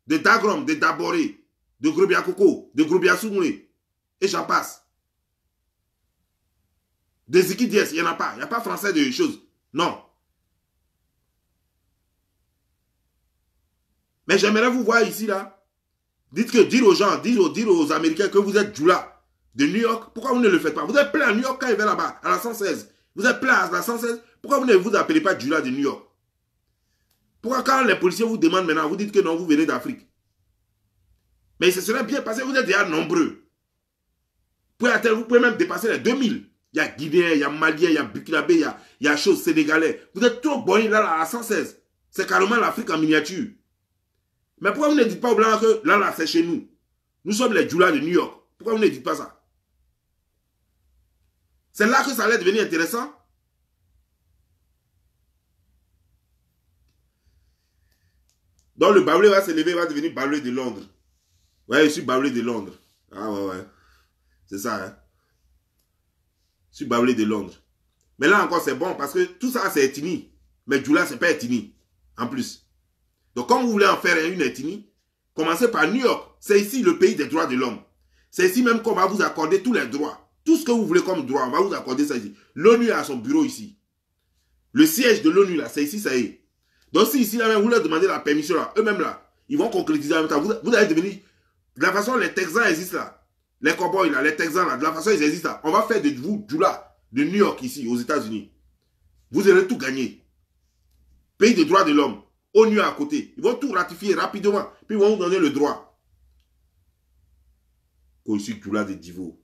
S1: de Dagrom, de Daboré, de Grobiakoko, de Grobiasoumoulé. Et j'en passe. De Ziki Diès, il n'y en a pas. Il n'y a pas Français de choses. Non. Mais j'aimerais vous voir ici, là. Dire aux gens, dire aux Américains que vous êtes Djoula de New York, pourquoi vous ne le faites pas? Vous êtes plein à New York quand il va là-bas, à la 116. Vous êtes plein à la 116, pourquoi vous ne vous appelez pas Djoula de New York? Pourquoi quand les policiers vous demandent maintenant, vous dites que non, vous venez d'Afrique? Mais ce serait bien parce que vous êtes déjà nombreux. Vous pouvez même dépasser les 2000. Il y a Guinéens, il y a Maliens, il y a Burkinabé, il y a chose Sénégalais. Vous êtes trop bons là à 116. C'est carrément l'Afrique en miniature. Mais pourquoi vous ne dites pas aux Blancs que là, c'est chez nous? Nous sommes les Djoula de New York. Pourquoi vous ne dites pas ça? C'est là que ça allait devenir intéressant. Donc le Baoulé va se lever, il va devenir Baoulé de Londres. Ouais, je suis Baoulé de Londres. Ah ouais. C'est ça, hein. Je suis Baoulé de Londres. Mais là encore, c'est bon parce que tout ça, c'est ethnie. Mais Djoula, c'est pas ethnie. En plus. Donc, comme vous voulez en faire une ethnie, commencez par New York. C'est ici le pays des droits de l'homme. C'est ici même qu'on va vous accorder tous les droits. Tout ce que vous voulez comme droit, on va vous accorder ça ici. L'ONU a son bureau ici. Le siège de l'ONU, là, c'est ici, ça y est. Donc, si ici, là, même, vous leur demandez la permission, là, eux-mêmes, là, ils vont concrétiser en même temps. Vous allez devenir... De la façon, les Texans existent, là. Les cowboys, là, les Texans, là, de la façon, ils existent, là. On va faire de vous, Djoula, de New York, ici, aux États-Unis. Vous allez tout gagner. Pays des droits de l'homme. ONU à côté. Ils vont tout ratifier rapidement. Puis ils vont vous donner le droit. Quand je suis Djoula de Divo.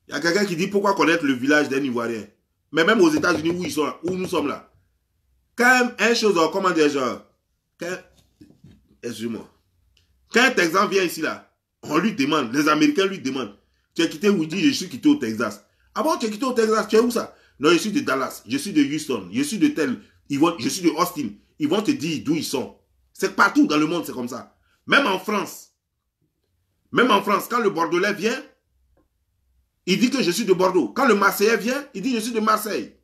S1: Il y a quelqu'un qui dit pourquoi connaître le village d'un Ivoirien. Mais même aux États-Unis où ils sont là, où nous sommes là. Quand même, une chose, comment dire, genre, excuse-moi. Quand un Texan vient ici là, on lui demande, les Américains lui demandent, tu es quitté où? Il dit, je suis quitté au Texas. Ah bon, tu es quitté au Texas, tu es où ça? Non, je suis de Dallas, je suis de Houston, je suis de tel, je suis de Austin. Ils vont te dire d'où ils sont. C'est partout dans le monde, c'est comme ça. Même en France, quand le Bordelais vient, il dit que je suis de Bordeaux. Quand le Marseillais vient, il dit je suis de Marseille.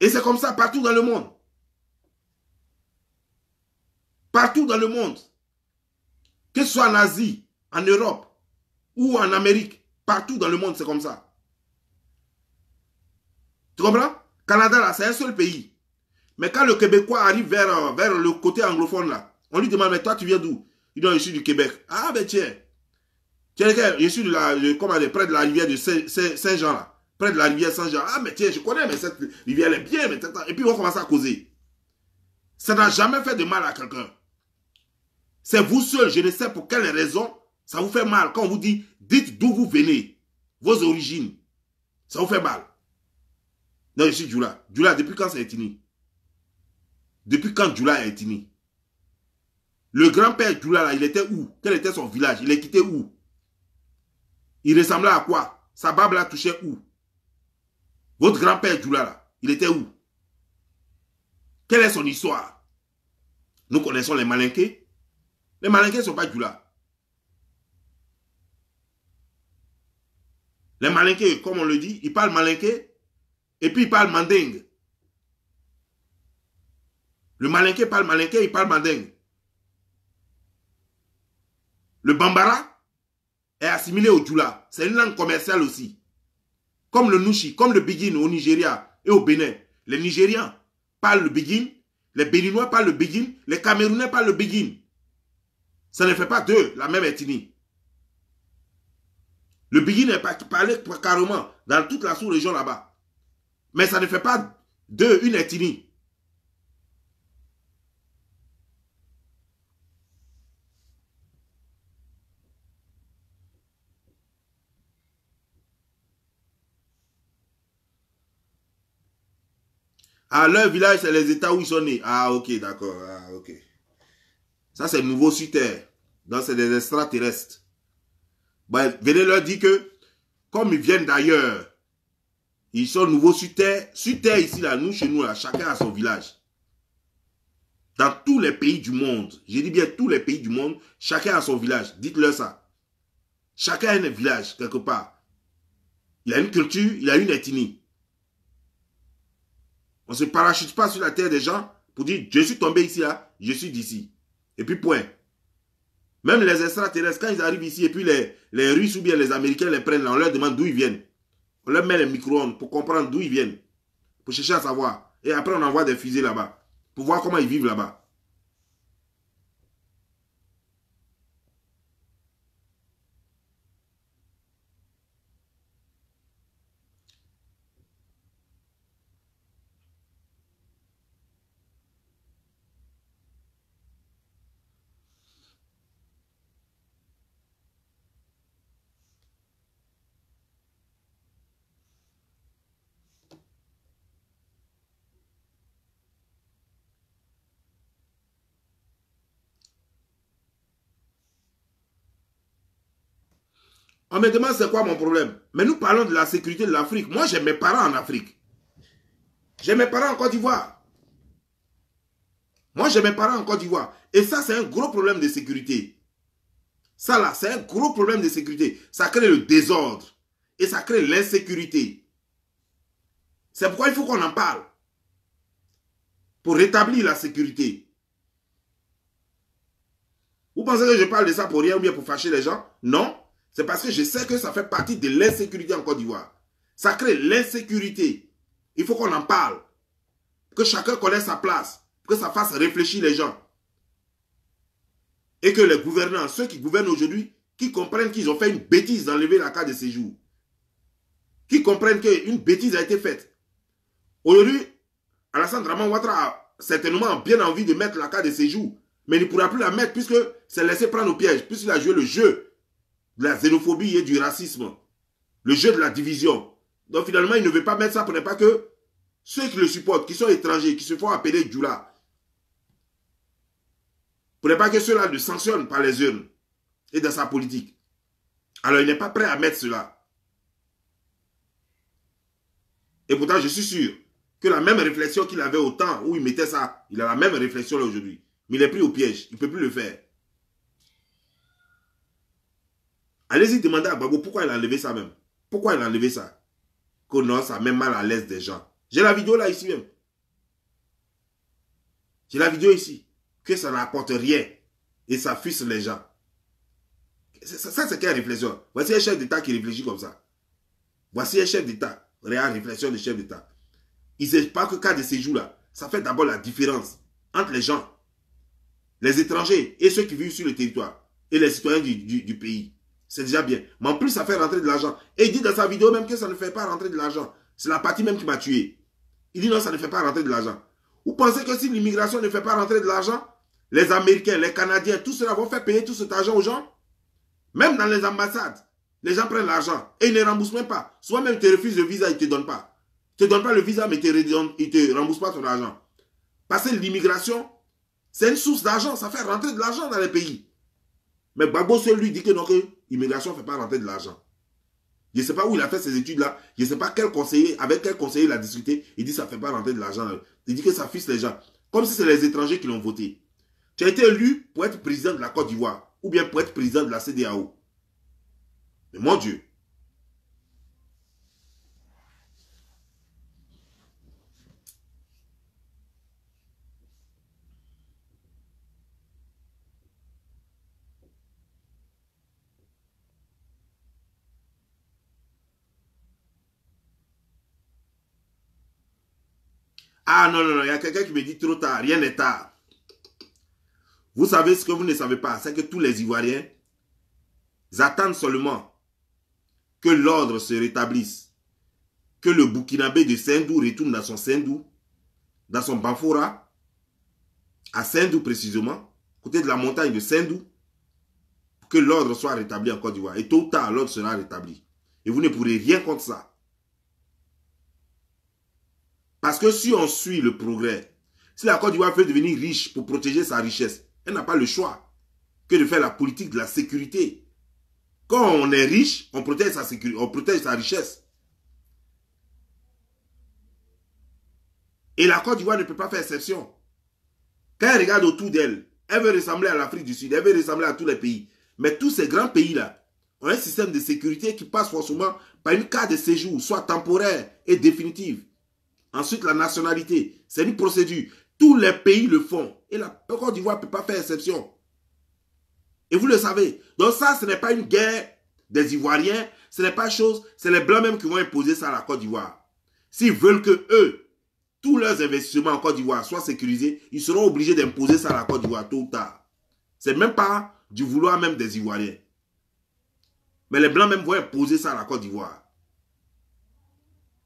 S1: Et c'est comme ça partout dans le monde. Partout dans le monde. Que ce soit en Asie, en Europe ou en Amérique, partout dans le monde, c'est comme ça. Tu comprends? Canada, là, c'est un seul pays. Mais quand le Québécois arrive vers le côté anglophone, là, on lui demande, mais toi, tu viens d'où? Il dit, je suis du Québec. Ah, ben tiens. Je suis près de la rivière de Saint-Jean, là. Près de la rivière Saint-Jean. Ah, mais tiens, je connais, mais cette rivière, elle est bien. Mais et puis, on commence à causer. Ça n'a jamais fait de mal à quelqu'un. C'est vous seul, je ne sais pour quelle raison, ça vous fait mal. Quand on vous dit, dites d'où vous venez, vos origines. Ça vous fait mal. Non, je suis Djoula. Djoula, depuis quand c'est ethnie? Depuis quand Djoula est ethnie? Le grand-père Djoula, là, il était où? Quel était son village? Il est quitté où? Il ressemblait à quoi? Sa barbe là touchait où? Votre grand-père Djoula, là, il était où? Quelle est son histoire? Nous connaissons les Malinqués. Les Malinqués ne sont pas Djoula. Les Malinqués, comme on le dit, ils parlent Malinqué et puis ils parlent Mandingue. Le Malinqué parle Malinqué, il parle Mandingue. Le Bambara est assimilé au Djoula. C'est une langue commerciale aussi. Comme le Nushi, comme le Biguine au Nigeria et au Bénin. Les Nigérians parlent le Biguine, les Béninois parlent le Biguine, les Camerounais parlent le Biguine. Ça ne fait pas d'eux la même ethnie. Le Biguine est parlé carrément dans toute la sous-région là-bas. Mais ça ne fait pas d'eux une ethnie. Ah, leur village, c'est les États où ils sont nés. Ah, ok, d'accord. Ah, ok. Ça, c'est nouveau sur Terre. Donc, c'est des extraterrestres. Ben, venez leur dire que, comme ils viennent d'ailleurs, ils sont nouveaux sur Terre. Sur Terre, ici, là, nous, chez nous, là, chacun a son village. Dans tous les pays du monde, je dis bien tous les pays du monde, chacun a son village. Dites-leur ça. Chacun a un village, quelque part. Il a une culture, il a une ethnie. On ne se parachute pas sur la terre des gens pour dire, je suis tombé ici, là, je suis d'ici. Et puis point. Même les extraterrestres, quand ils arrivent ici, et puis les Russes ou bien les Américains les prennent là, on leur demande d'où ils viennent. On leur met les micro-ondes pour comprendre d'où ils viennent. Pour chercher à savoir. Et après, on envoie des fusées là-bas. Pour voir comment ils vivent là-bas. On me demande c'est quoi mon problème. Mais nous parlons de la sécurité de l'Afrique. Moi, j'ai mes parents en Afrique. J'ai mes parents en Côte d'Ivoire. Moi, j'ai mes parents en Côte d'Ivoire. Et ça, c'est un gros problème de sécurité. Ça, là, c'est un gros problème de sécurité. Ça crée le désordre. Et ça crée l'insécurité. C'est pourquoi il faut qu'on en parle. Pour rétablir la sécurité. Vous pensez que je parle de ça pour rien ou bien pour fâcher les gens? Non. C'est parce que je sais que ça fait partie de l'insécurité en Côte d'Ivoire. Ça crée l'insécurité. Il faut qu'on en parle. Que chacun connaisse sa place. Que ça fasse réfléchir les gens. Et que les gouvernants, ceux qui gouvernent aujourd'hui, qui comprennent qu'ils ont fait une bêtise d'enlever la carte de séjour. Qui comprennent qu'une bêtise a été faite. Aujourd'hui, Alassane Draman Ouattara a certainement bien envie de mettre la carte de séjour. Mais il ne pourra plus la mettre puisque c'est laissé prendre au piège. Puisqu'il a joué le jeu de la xénophobie et du racisme. Le jeu de la division. Donc finalement, il ne veut pas mettre ça pour ne pas que ceux qui le supportent, qui sont étrangers, qui se font appeler Djoula, pour ne pas que ceux-là le sanctionnent par les urnes et dans sa politique. Alors il n'est pas prêt à mettre cela. Et pourtant, je suis sûr que la même réflexion qu'il avait au temps où il mettait ça, il a la même réflexion là aujourd'hui. Mais il est pris au piège, il ne peut plus le faire. Allez-y demander à Gbagbo pourquoi il a enlevé ça même. Pourquoi il a enlevé ça? Que non, ça met mal à l'aise des gens. J'ai la vidéo là ici même. J'ai la vidéo ici. Que ça n'apporte rien. Et ça fusse les gens. Ça c'est quelle réflexion? Voici un chef d'État qui réfléchit comme ça. Voici un chef d'État. Réelle réflexion de chef d'État. Il ne sait pas que cas de séjour là, ça fait d'abord la différence entre les gens, les étrangers et ceux qui vivent sur le territoire et les citoyens du pays. C'est déjà bien. Mais en plus, ça fait rentrer de l'argent. Et il dit dans sa vidéo même que ça ne fait pas rentrer de l'argent. C'est la partie même qui m'a tué. Il dit non, ça ne fait pas rentrer de l'argent. Vous pensez que si l'immigration ne fait pas rentrer de l'argent, les Américains, les Canadiens, tout cela vont faire payer tout cet argent aux gens? Même dans les ambassades, les gens prennent l'argent et ils ne remboursent même pas. Soit même tu refuses le visa, ils ne te donnent pas. Ils ne te donnent pas le visa, mais ils ne te remboursent pas ton argent. Parce que l'immigration, c'est une source d'argent. Ça fait rentrer de l'argent dans les pays. Mais Gbagbo seul lui dit que non, que l'immigration ne fait pas rentrer de l'argent. Je ne sais pas où il a fait ces études-là. Je ne sais pas quel conseiller, avec quel conseiller il a discuté. Il dit que ça ne fait pas rentrer de l'argent. Il dit que ça fiche les gens. Comme si c'est les étrangers qui l'ont voté. Tu as été élu pour être président de la Côte d'Ivoire. Ou bien pour être président de la CEDEAO. Mais mon Dieu. Ah non, non, non, il y a quelqu'un qui me dit trop tard, rien n'est tard. Vous savez ce que vous ne savez pas, c'est que tous les Ivoiriens attendent seulement que l'ordre se rétablisse, que le Burkinabé de Sendou retourne dans son Sendou, dans son Bafora, à Sendou précisément, côté de la montagne de Sendou, pour que l'ordre soit rétabli en Côte d'Ivoire. Et tôt ou tard, l'ordre sera rétabli. Et vous ne pourrez rien contre ça. Parce que si on suit le progrès, si la Côte d'Ivoire veut devenir riche pour protéger sa richesse, elle n'a pas le choix que de faire la politique de la sécurité. Quand on est riche, on protège sa sécurité, on protège sa richesse. Et la Côte d'Ivoire ne peut pas faire exception. Quand elle regarde autour d'elle, elle veut ressembler à l'Afrique du Sud, elle veut ressembler à tous les pays. Mais tous ces grands pays-là ont un système de sécurité qui passe forcément par une carte de séjour, soit temporaire et définitive. Ensuite, la nationalité. C'est une procédure. Tous les pays le font. Et la Côte d'Ivoire ne peut pas faire exception. Et vous le savez. Donc ça, ce n'est pas une guerre des Ivoiriens. Ce n'est pas chose. C'est les Blancs même qui vont imposer ça à la Côte d'Ivoire. S'ils veulent que eux, tous leurs investissements en Côte d'Ivoire soient sécurisés, ils seront obligés d'imposer ça à la Côte d'Ivoire tôt ou tard. C'est même pas du vouloir même des Ivoiriens. Mais les Blancs même vont imposer ça à la Côte d'Ivoire.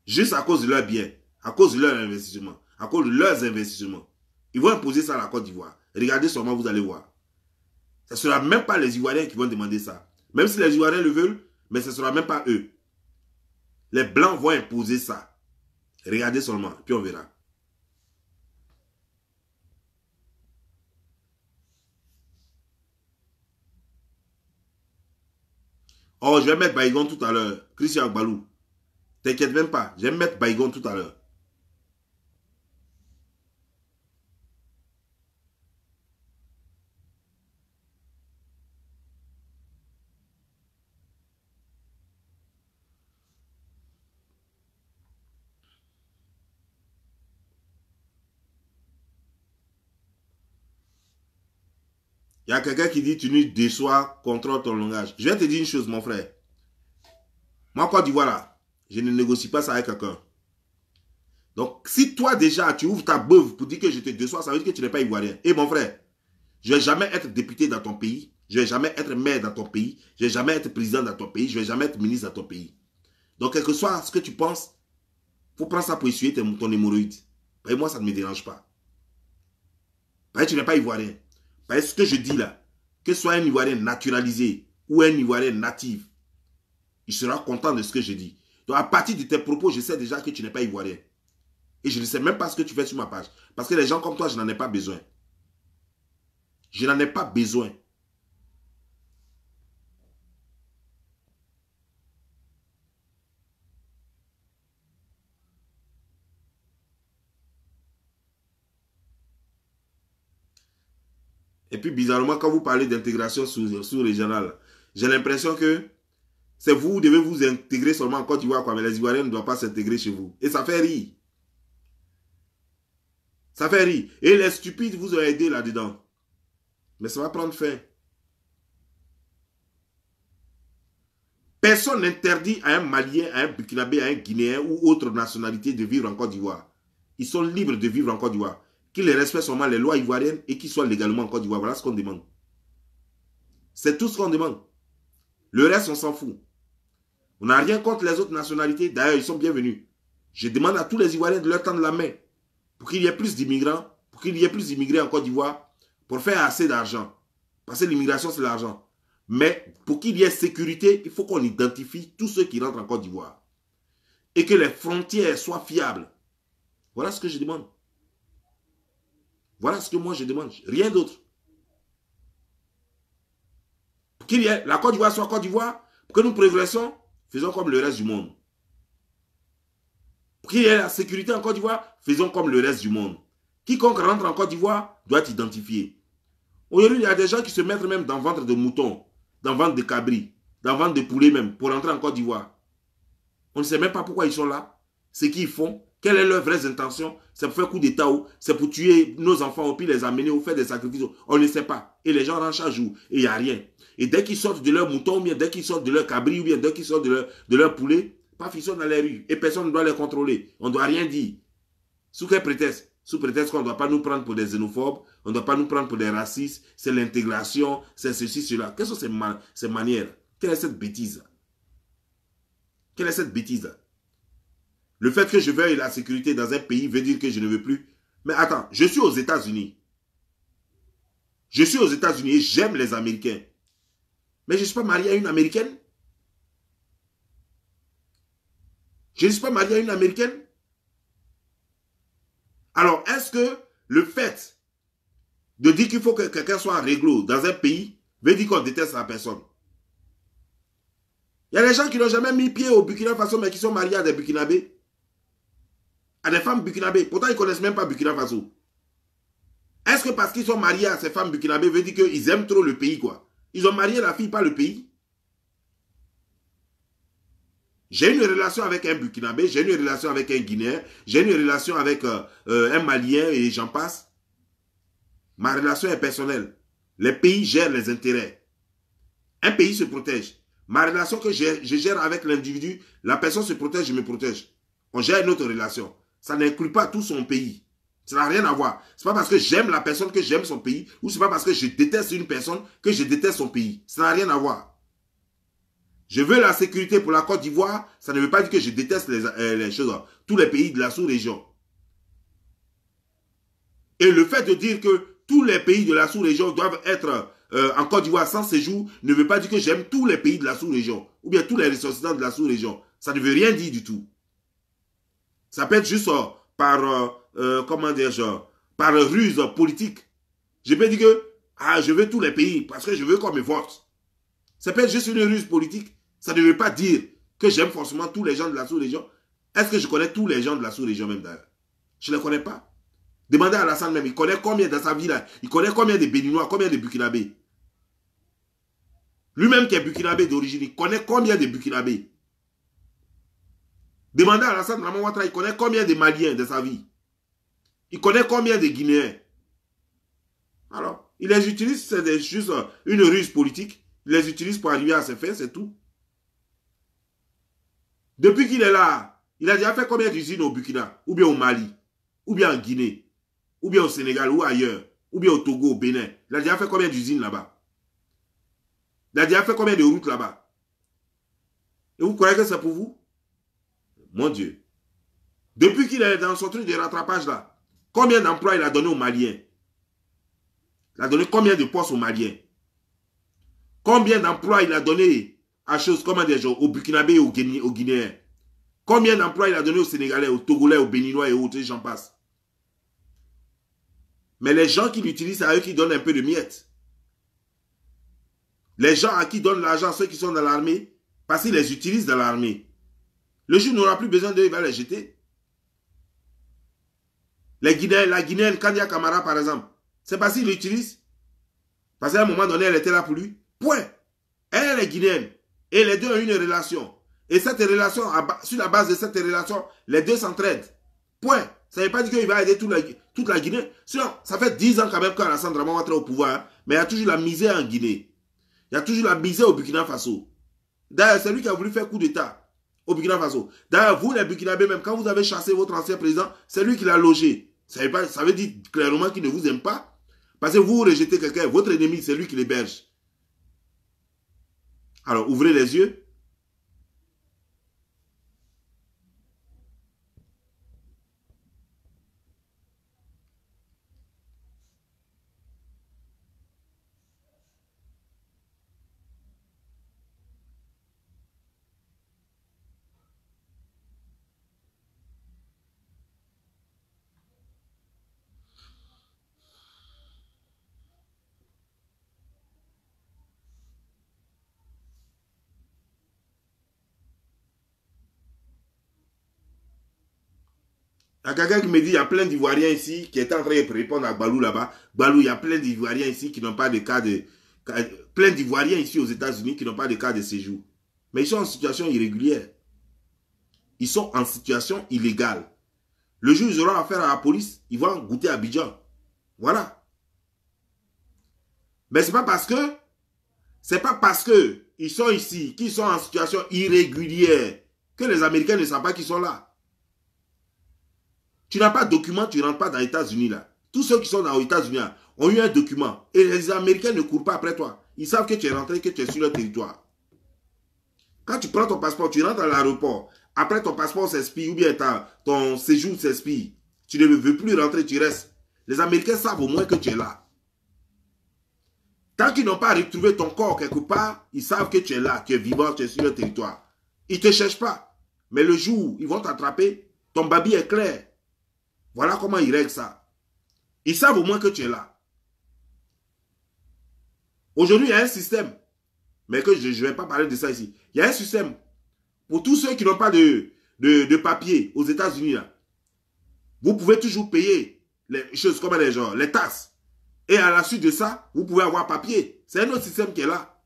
S1: Juste à cause de leurs biens, à cause de leurs investissements, à cause de leurs investissements. Ils vont imposer ça à la Côte d'Ivoire. Regardez seulement, vous allez voir. Ce ne sera même pas les Ivoiriens qui vont demander ça. Même si les Ivoiriens le veulent, mais ce ne sera même pas eux. Les Blancs vont imposer ça. Regardez seulement, puis on verra. Oh, je vais mettre Baïgon tout à l'heure. Christian Balou. T'inquiète même pas. Je vais mettre Baïgon tout à l'heure. Il y a quelqu'un qui dit tu nous déçois, contrôle ton langage. Je vais te dire une chose, mon frère. Moi, Côte d'Ivoire, là, je ne négocie pas ça avec quelqu'un. Donc, si toi déjà, tu ouvres ta beuve pour dire que je te déçois, ça veut dire que tu n'es pas ivoirien. Et mon frère, je ne vais jamais être député dans ton pays. Je ne vais jamais être maire dans ton pays. Je ne vais jamais être président dans ton pays. Je ne vais jamais être ministre dans ton pays. Donc, quel que soit ce que tu penses, il faut prendre ça pour essuyer ton hémorroïde. Et moi, ça ne me dérange pas. Parce que tu n'es pas ivoirien. Parce que ce que je dis là, que ce soit un ivoirien naturalisé ou un ivoirien natif, il sera content de ce que je dis. Donc, à partir de tes propos, je sais déjà que tu n'es pas ivoirien. Et je ne sais même pas ce que tu fais sur ma page. Parce que les gens comme toi, je n'en ai pas besoin. Je n'en ai pas besoin. Et puis, bizarrement, quand vous parlez d'intégration sous-régionale, j'ai l'impression que c'est vous devez vous intégrer seulement en Côte d'Ivoire, mais les Ivoiriens ne doivent pas s'intégrer chez vous. Et ça fait rire. Ça fait rire. Et les stupides vous ont aidé là-dedans. Mais ça va prendre fin. Personne n'interdit à un Malien, à un Burkinabé, à un Guinéen ou autre nationalité de vivre en Côte d'Ivoire. Ils sont libres de vivre en Côte d'Ivoire. Qu'ils respectent seulement les lois ivoiriennes et qu'ils soient légalement en Côte d'Ivoire. Voilà ce qu'on demande. C'est tout ce qu'on demande. Le reste, on s'en fout. On n'a rien contre les autres nationalités. D'ailleurs, ils sont bienvenus. Je demande à tous les Ivoiriens de leur tendre la main pour qu'il y ait plus d'immigrants, pour qu'il y ait plus d'immigrés en Côte d'Ivoire, pour faire assez d'argent. Parce que l'immigration, c'est l'argent. Mais pour qu'il y ait sécurité, il faut qu'on identifie tous ceux qui rentrent en Côte d'Ivoire. Et que les frontières soient fiables. Voilà ce que je demande. Voilà ce que moi je demande. Rien d'autre. Pour qu'il y ait la Côte d'Ivoire soit Côte d'Ivoire, pour que nous progressons, faisons comme le reste du monde. Pour qu'il y ait la sécurité en Côte d'Ivoire, faisons comme le reste du monde. Quiconque rentre en Côte d'Ivoire doit être identifié. Aujourd'hui, il y a des gens qui se mettent même dans le ventre de moutons, dans le ventre de cabris, dans le ventre de poulet même, pour rentrer en Côte d'Ivoire. On ne sait même pas pourquoi ils sont là, ce qu'ils font, quelles sont leurs vraies intentions. C'est pour faire coup d'État ou c'est pour tuer nos enfants ou puis les amener ou faire des sacrifices. On ne sait pas. Et les gens rentrent chaque jour et il n'y a rien. Et dès qu'ils sortent de leur mouton, ou bien dès qu'ils sortent de leur cabri, ou bien dès qu'ils sortent de leur poulet, paf, ils sont dans les rues. Et personne ne doit les contrôler. On ne doit rien dire. Sous quel prétexte? Sous prétexte qu'on ne doit pas nous prendre pour des xénophobes, on ne doit pas nous prendre pour des racistes, c'est l'intégration, c'est ceci, cela. Quelles sont ces manières? Quelle est cette bêtise? Quelle est cette bêtise? Le fait que je veuille la sécurité dans un pays veut dire que je ne veux plus. Mais attends, je suis aux États-Unis. Je suis aux États-Unis et j'aime les Américains. Mais je ne suis pas marié à une Américaine. Je ne suis pas marié à une Américaine. Alors, est-ce que le fait de dire qu'il faut que quelqu'un soit réglo dans un pays veut dire qu'on déteste la personne? Il y a des gens qui n'ont jamais mis pied au Burkina Faso mais qui sont mariés à des Burkinabés. À des femmes burkinabées. Pourtant, ils ne connaissent même pas Burkina Faso. Est-ce que parce qu'ils sont mariés à ces femmes burkinabées veut dire qu'ils aiment trop le pays, quoi? Ils ont marié la fille, pas le pays. J'ai une relation avec un Burkinabé, j'ai une relation avec un Guinéen, j'ai une relation avec un Malien et j'en passe. Ma relation est personnelle. Les pays gèrent les intérêts. Un pays se protège. Ma relation que je gère avec l'individu, la personne se protège, je me protège. On gère une autre relation. Ça n'inclut pas tout son pays. Ça n'a rien à voir. Ce n'est pas parce que j'aime la personne que j'aime son pays, ou ce n'est pas parce que je déteste une personne que je déteste son pays. Ça n'a rien à voir. Je veux la sécurité pour la Côte d'Ivoire, ça ne veut pas dire que je déteste les choses, tous les pays de la sous-région. Et le fait de dire que tous les pays de la sous-région doivent être en Côte d'Ivoire sans séjour ne veut pas dire que j'aime tous les pays de la sous-région, ou bien tous les ressortissants de la sous-région. Ça ne veut rien dire du tout. Ça peut être juste par, comment dire, par ruse politique. Je peux dire que je veux tous les pays parce que je veux qu'on me vote. Ça peut être juste une ruse politique. Ça ne veut pas dire que j'aime forcément tous les gens de la sous-région. Est-ce que je connais tous les gens de la sous-région même d'ailleurs? Je ne les connais pas. Demandez à Alassane même, il connaît combien dans sa vie là? Il connaît combien de Béninois, combien de Burkinabés? Lui-même qui est Burkinabé d'origine, il connaît combien de Burkinabés? Demandez à Alassane Draman Ouattara, il connaît combien de Maliens de sa vie? Il connaît combien de Guinéens? Alors, il les utilise, c'est juste une ruse politique. Il les utilise pour arriver à ses fins, c'est tout. Depuis qu'il est là, il a déjà fait combien d'usines au Burkina? Ou bien au Mali? Ou bien en Guinée? Ou bien au Sénégal? Ou ailleurs? Ou bien au Togo, au Bénin? Il a déjà fait combien d'usines là-bas? Il a déjà fait combien de routes là-bas? Et vous croyez que c'est pour vous? Mon Dieu. Depuis qu'il est dans son truc de rattrapage là, combien d'emplois il a donné aux Maliens? Il a donné combien de postes aux Maliens? Combien d'emplois il a donné à choses, comment dire, aux Burkinabés et aux Guinéens? Combien d'emplois il a donné aux Sénégalais, aux Togolais, aux Béninois et autres, j'en passe. Mais les gens qui l'utilisent, c'est à eux qui donnent un peu de miettes. Les gens à qui donnent l'argent, ceux qui sont dans l'armée, parce qu'ils les utilisent dans l'armée. Le jour n'aura plus besoin d'eux, il va les jeter. Les Guinéens, la Guinéenne, Kanya Kamara par exemple, c'est parce qu'il l'utilise. Parce qu'à un moment donné, elle était là pour lui. Point. Elle est guinéenne. Et les deux ont une relation. Et cette relation, sur la base de cette relation, les deux s'entraident. Point. Ça ne veut pas dire qu'il va aider toute la Guinée. Sinon, ça fait 10 ans quand même qu'Alassane Draman Ouattara au pouvoir. Hein, mais il y a toujours la misère en Guinée. Il y a toujours la misère au Burkina Faso. D'ailleurs, c'est lui qui a voulu faire coup d'État au Burkina Faso. D'ailleurs, vous les Burkinabés, même quand vous avez chassé votre ancien président, c'est lui qui l'a logé. Ça veut dire clairement qu'il ne vous aime pas. Parce que vous rejetez quelqu'un, votre ennemi, c'est lui qui l'héberge. Alors, ouvrez les yeux. Il y a quelqu'un qui me dit, il y a plein d'Ivoiriens ici qui est en train de répondre à Balou là-bas. Balou, il y a plein d'Ivoiriens ici qui n'ont pas de cas de... Plein d'Ivoiriens ici aux États-Unis qui n'ont pas de cas de séjour. Mais ils sont en situation irrégulière. Ils sont en situation illégale. Le jour où ils auront affaire à la police, ils vont goûter à Abidjan. Voilà. Mais c'est pas parce que ils sont ici, qu'ils sont en situation irrégulière, que les Américains ne savent pas qu'ils sont là. Tu n'as pas de document, tu ne rentres pas dans les États-Unis là. Tous ceux qui sont dans les États-Unis ont eu un document. Et les Américains ne courent pas après toi. Ils savent que tu es rentré, que tu es sur leur territoire. Quand tu prends ton passeport, tu rentres à l'aéroport. Après ton passeport s'expire ou bien ton séjour s'expire. Tu ne veux plus rentrer, tu restes. Les Américains savent au moins que tu es là. Tant qu'ils n'ont pas retrouvé ton corps quelque part, ils savent que tu es là, tu es vivant, tu es sur leur territoire. Ils ne te cherchent pas. Mais le jour où ils vont t'attraper, ton babi est clair. Voilà comment ils règlent ça. Ils savent au moins que tu es là. Aujourd'hui, il y a un système, mais que je ne vais pas parler de ça ici. Il y a un système pour tous ceux qui n'ont pas de papier aux États-Unis. Vous pouvez toujours payer les choses comme les taxes. Et à la suite de ça, vous pouvez avoir papier. C'est un autre système qui est là.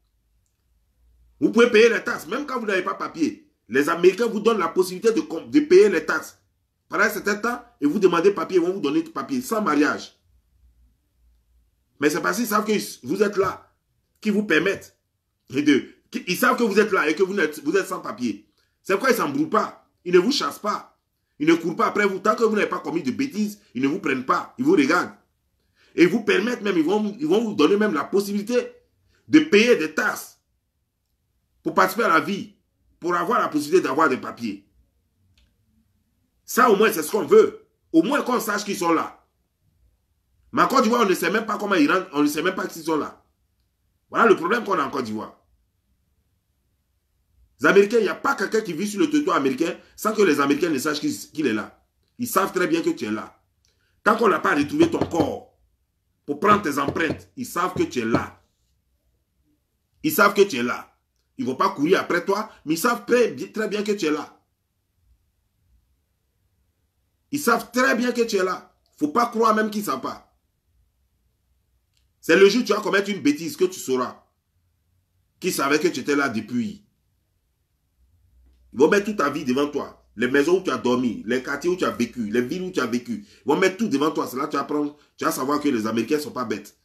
S1: Vous pouvez payer les taxes, même quand vous n'avez pas papier. Les Américains vous donnent la possibilité de payer les taxes. Pendant un certain temps, et vous demandez papier, ils vont vous donner papier, sans mariage. Mais c'est parce qu'ils savent que vous êtes là, qui vous permettent Ils savent que vous êtes là et que vous êtes sans papier. C'est pourquoi ils ne s'embrouillent pas. Ils ne vous chassent pas. Ils ne courent pas après vous. Tant que vous n'avez pas commis de bêtises, ils ne vous prennent pas. Ils vous regardent. Et ils vous permettent même, ils vont vous donner même la possibilité de payer des taxes pour participer à la vie, pour avoir la possibilité d'avoir des papiers. Ça, au moins, c'est ce qu'on veut. Au moins qu'on sache qu'ils sont là. Mais en Côte d'Ivoire, on ne sait même pas comment ils rentrent, on ne sait même pas qu'ils sont là. Voilà le problème qu'on a en Côte d'Ivoire. Les Américains, il n'y a pas quelqu'un qui vit sur le territoire américain sans que les Américains ne sachent qu'il est là. Ils savent très bien que tu es là. Tant qu'on n'a pas retrouvé ton corps pour prendre tes empreintes, ils savent que tu es là. Ils savent que tu es là. Ils ne vont pas courir après toi, mais ils savent très bien que tu es là. Ils savent très bien que tu es là. Il ne faut pas croire même qu'ils ne savent pas. C'est le jour où tu vas commettre une bêtise que tu sauras. Qui savait que tu étais là depuis. Ils vont mettre toute ta vie devant toi. Les maisons où tu as dormi, les quartiers où tu as vécu, les villes où tu as vécu. Ils vont mettre tout devant toi. C'est là que tu vas savoir que les Américains ne sont pas bêtes.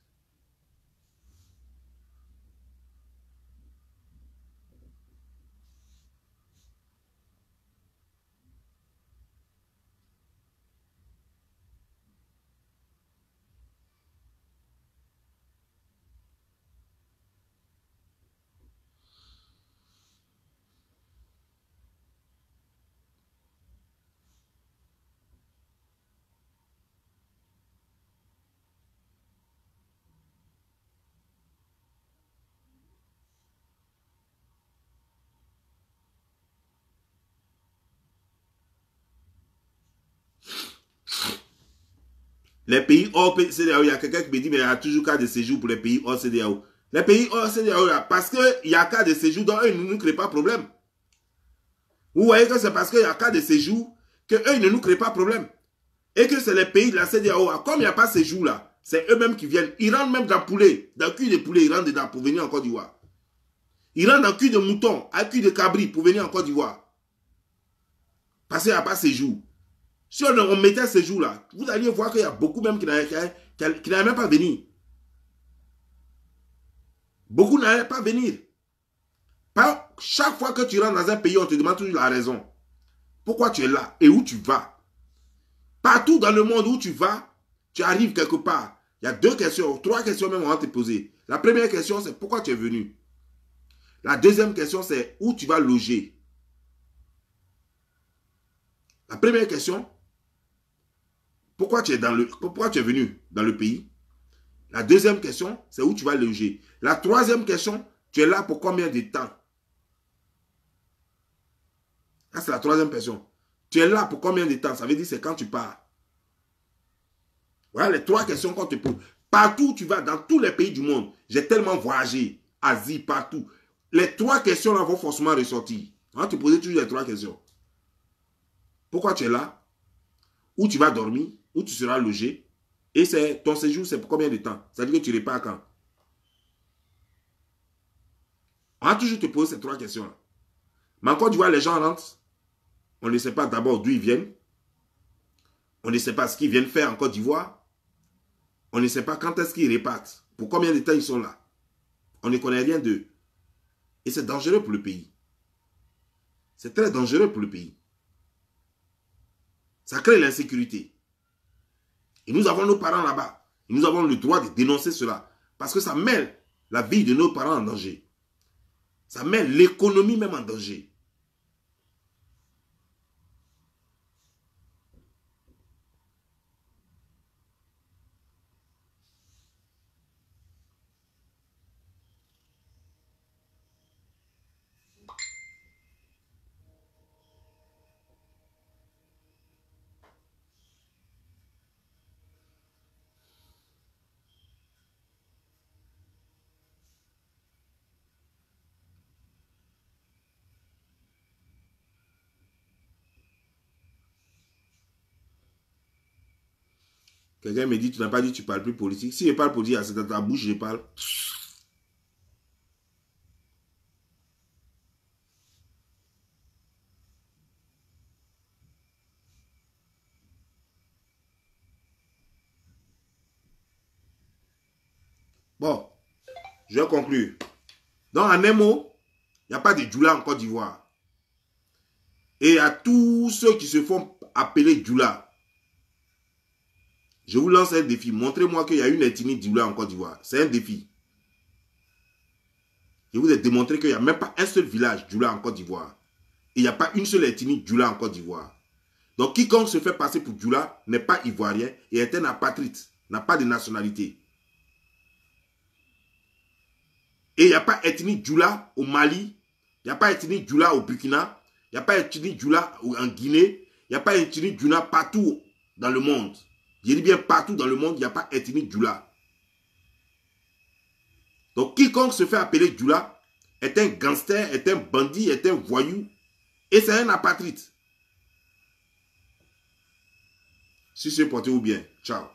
S1: Les pays hors CEDEAO, il y a quelqu'un qui me dit, mais il y a toujours cas de séjour pour les pays hors CEDEAO. Les pays hors CEDEAO, parce qu'il y a cas de séjour, donc eux, ils ne nous créent pas de problème. Vous voyez que c'est parce qu'il y a cas de séjour qu'eux, ils ne nous créent pas de problème. Et que c'est les pays de la CEDEAO, comme il n'y a pas de séjour là, c'est eux-mêmes qui viennent. Ils rentrent même dans le poulet, dans le cul de poulet, ils rentrent dedans pour venir en Côte d'Ivoire. Ils rentrent dans le cul de mouton, à cul de cabri pour venir en Côte d'Ivoire. Parce qu'il n'y a pas de séjour. Si on mettait ces jours-là, vous alliez voir qu'il y a beaucoup même qui n'avaient même pas venir. Beaucoup n'allaient pas venir. Chaque fois que tu rentres dans un pays, on te demande toujours la raison. Pourquoi tu es là et où tu vas? Partout dans le monde où tu vas, tu arrives quelque part. Il y a 2 questions, 3 questions même on va te poser. La première question, c'est pourquoi tu es venu? La deuxième question, c'est où tu vas loger? La première question, pourquoi tu es venu dans le pays? La deuxième question, c'est où tu vas loger. La troisième question, tu es là pour combien de temps? Ça, c'est la troisième question. Tu es là pour combien de temps? Ça veut dire c'est quand tu pars. Voilà les 3 questions qu'on te pose. Partout où tu vas, dans tous les pays du monde, j'ai tellement voyagé, Asie, partout. Les 3 questions-là vont forcément ressortir. On va te poser toujours les 3 questions. Pourquoi tu es là? Où tu vas dormir? Où tu seras logé? Et ton séjour, c'est pour combien de temps? Ça veut dire que tu repars quand? On va toujours te poser ces 3 questions-là. Mais encore, tu vois, les gens rentrent. On ne sait pas d'abord d'où ils viennent. On ne sait pas ce qu'ils viennent faire en Côte d'Ivoire. On ne sait pas quand est-ce qu'ils repartent. Pour combien de temps ils sont là. On ne connaît rien d'eux. Et c'est dangereux pour le pays. C'est très dangereux pour le pays. Ça crée l'insécurité. Et nous avons nos parents là-bas. Et nous avons le droit de dénoncer cela. Parce que ça met la vie de nos parents en danger. Ça met l'économie même en danger. Quelqu'un me dit, tu n'as pas dit que tu ne parles plus politique. Si je parle politique, c'est dans ta bouche, je parle. Bon, je vais conclure. Donc, en un mot, il n'y a pas de Djoula en Côte d'Ivoire. Et à tous ceux qui se font appeler Djoula, je vous lance un défi. Montrez-moi qu'il y a une ethnie Djoula en Côte d'Ivoire. C'est un défi. Je vous ai démontré qu'il n'y a même pas un seul village Djoula en Côte d'Ivoire. Il n'y a pas une seule ethnie Djoula en Côte d'Ivoire. Donc, quiconque se fait passer pour Djoula n'est pas ivoirien et est un apatride, n'a pas de nationalité. Et il n'y a pas ethnie Djoula au Mali, il n'y a pas ethnie Djoula au Burkina, il n'y a pas ethnie Djoula en Guinée, il n'y a pas ethnie Djoula partout dans le monde. Je dis bien partout dans le monde, il n'y a pas ethnie Djoula. Donc, quiconque se fait appeler Djoula est un gangster, est un bandit, est un voyou et c'est un apatride. Si c'est porté ou bien. Ciao.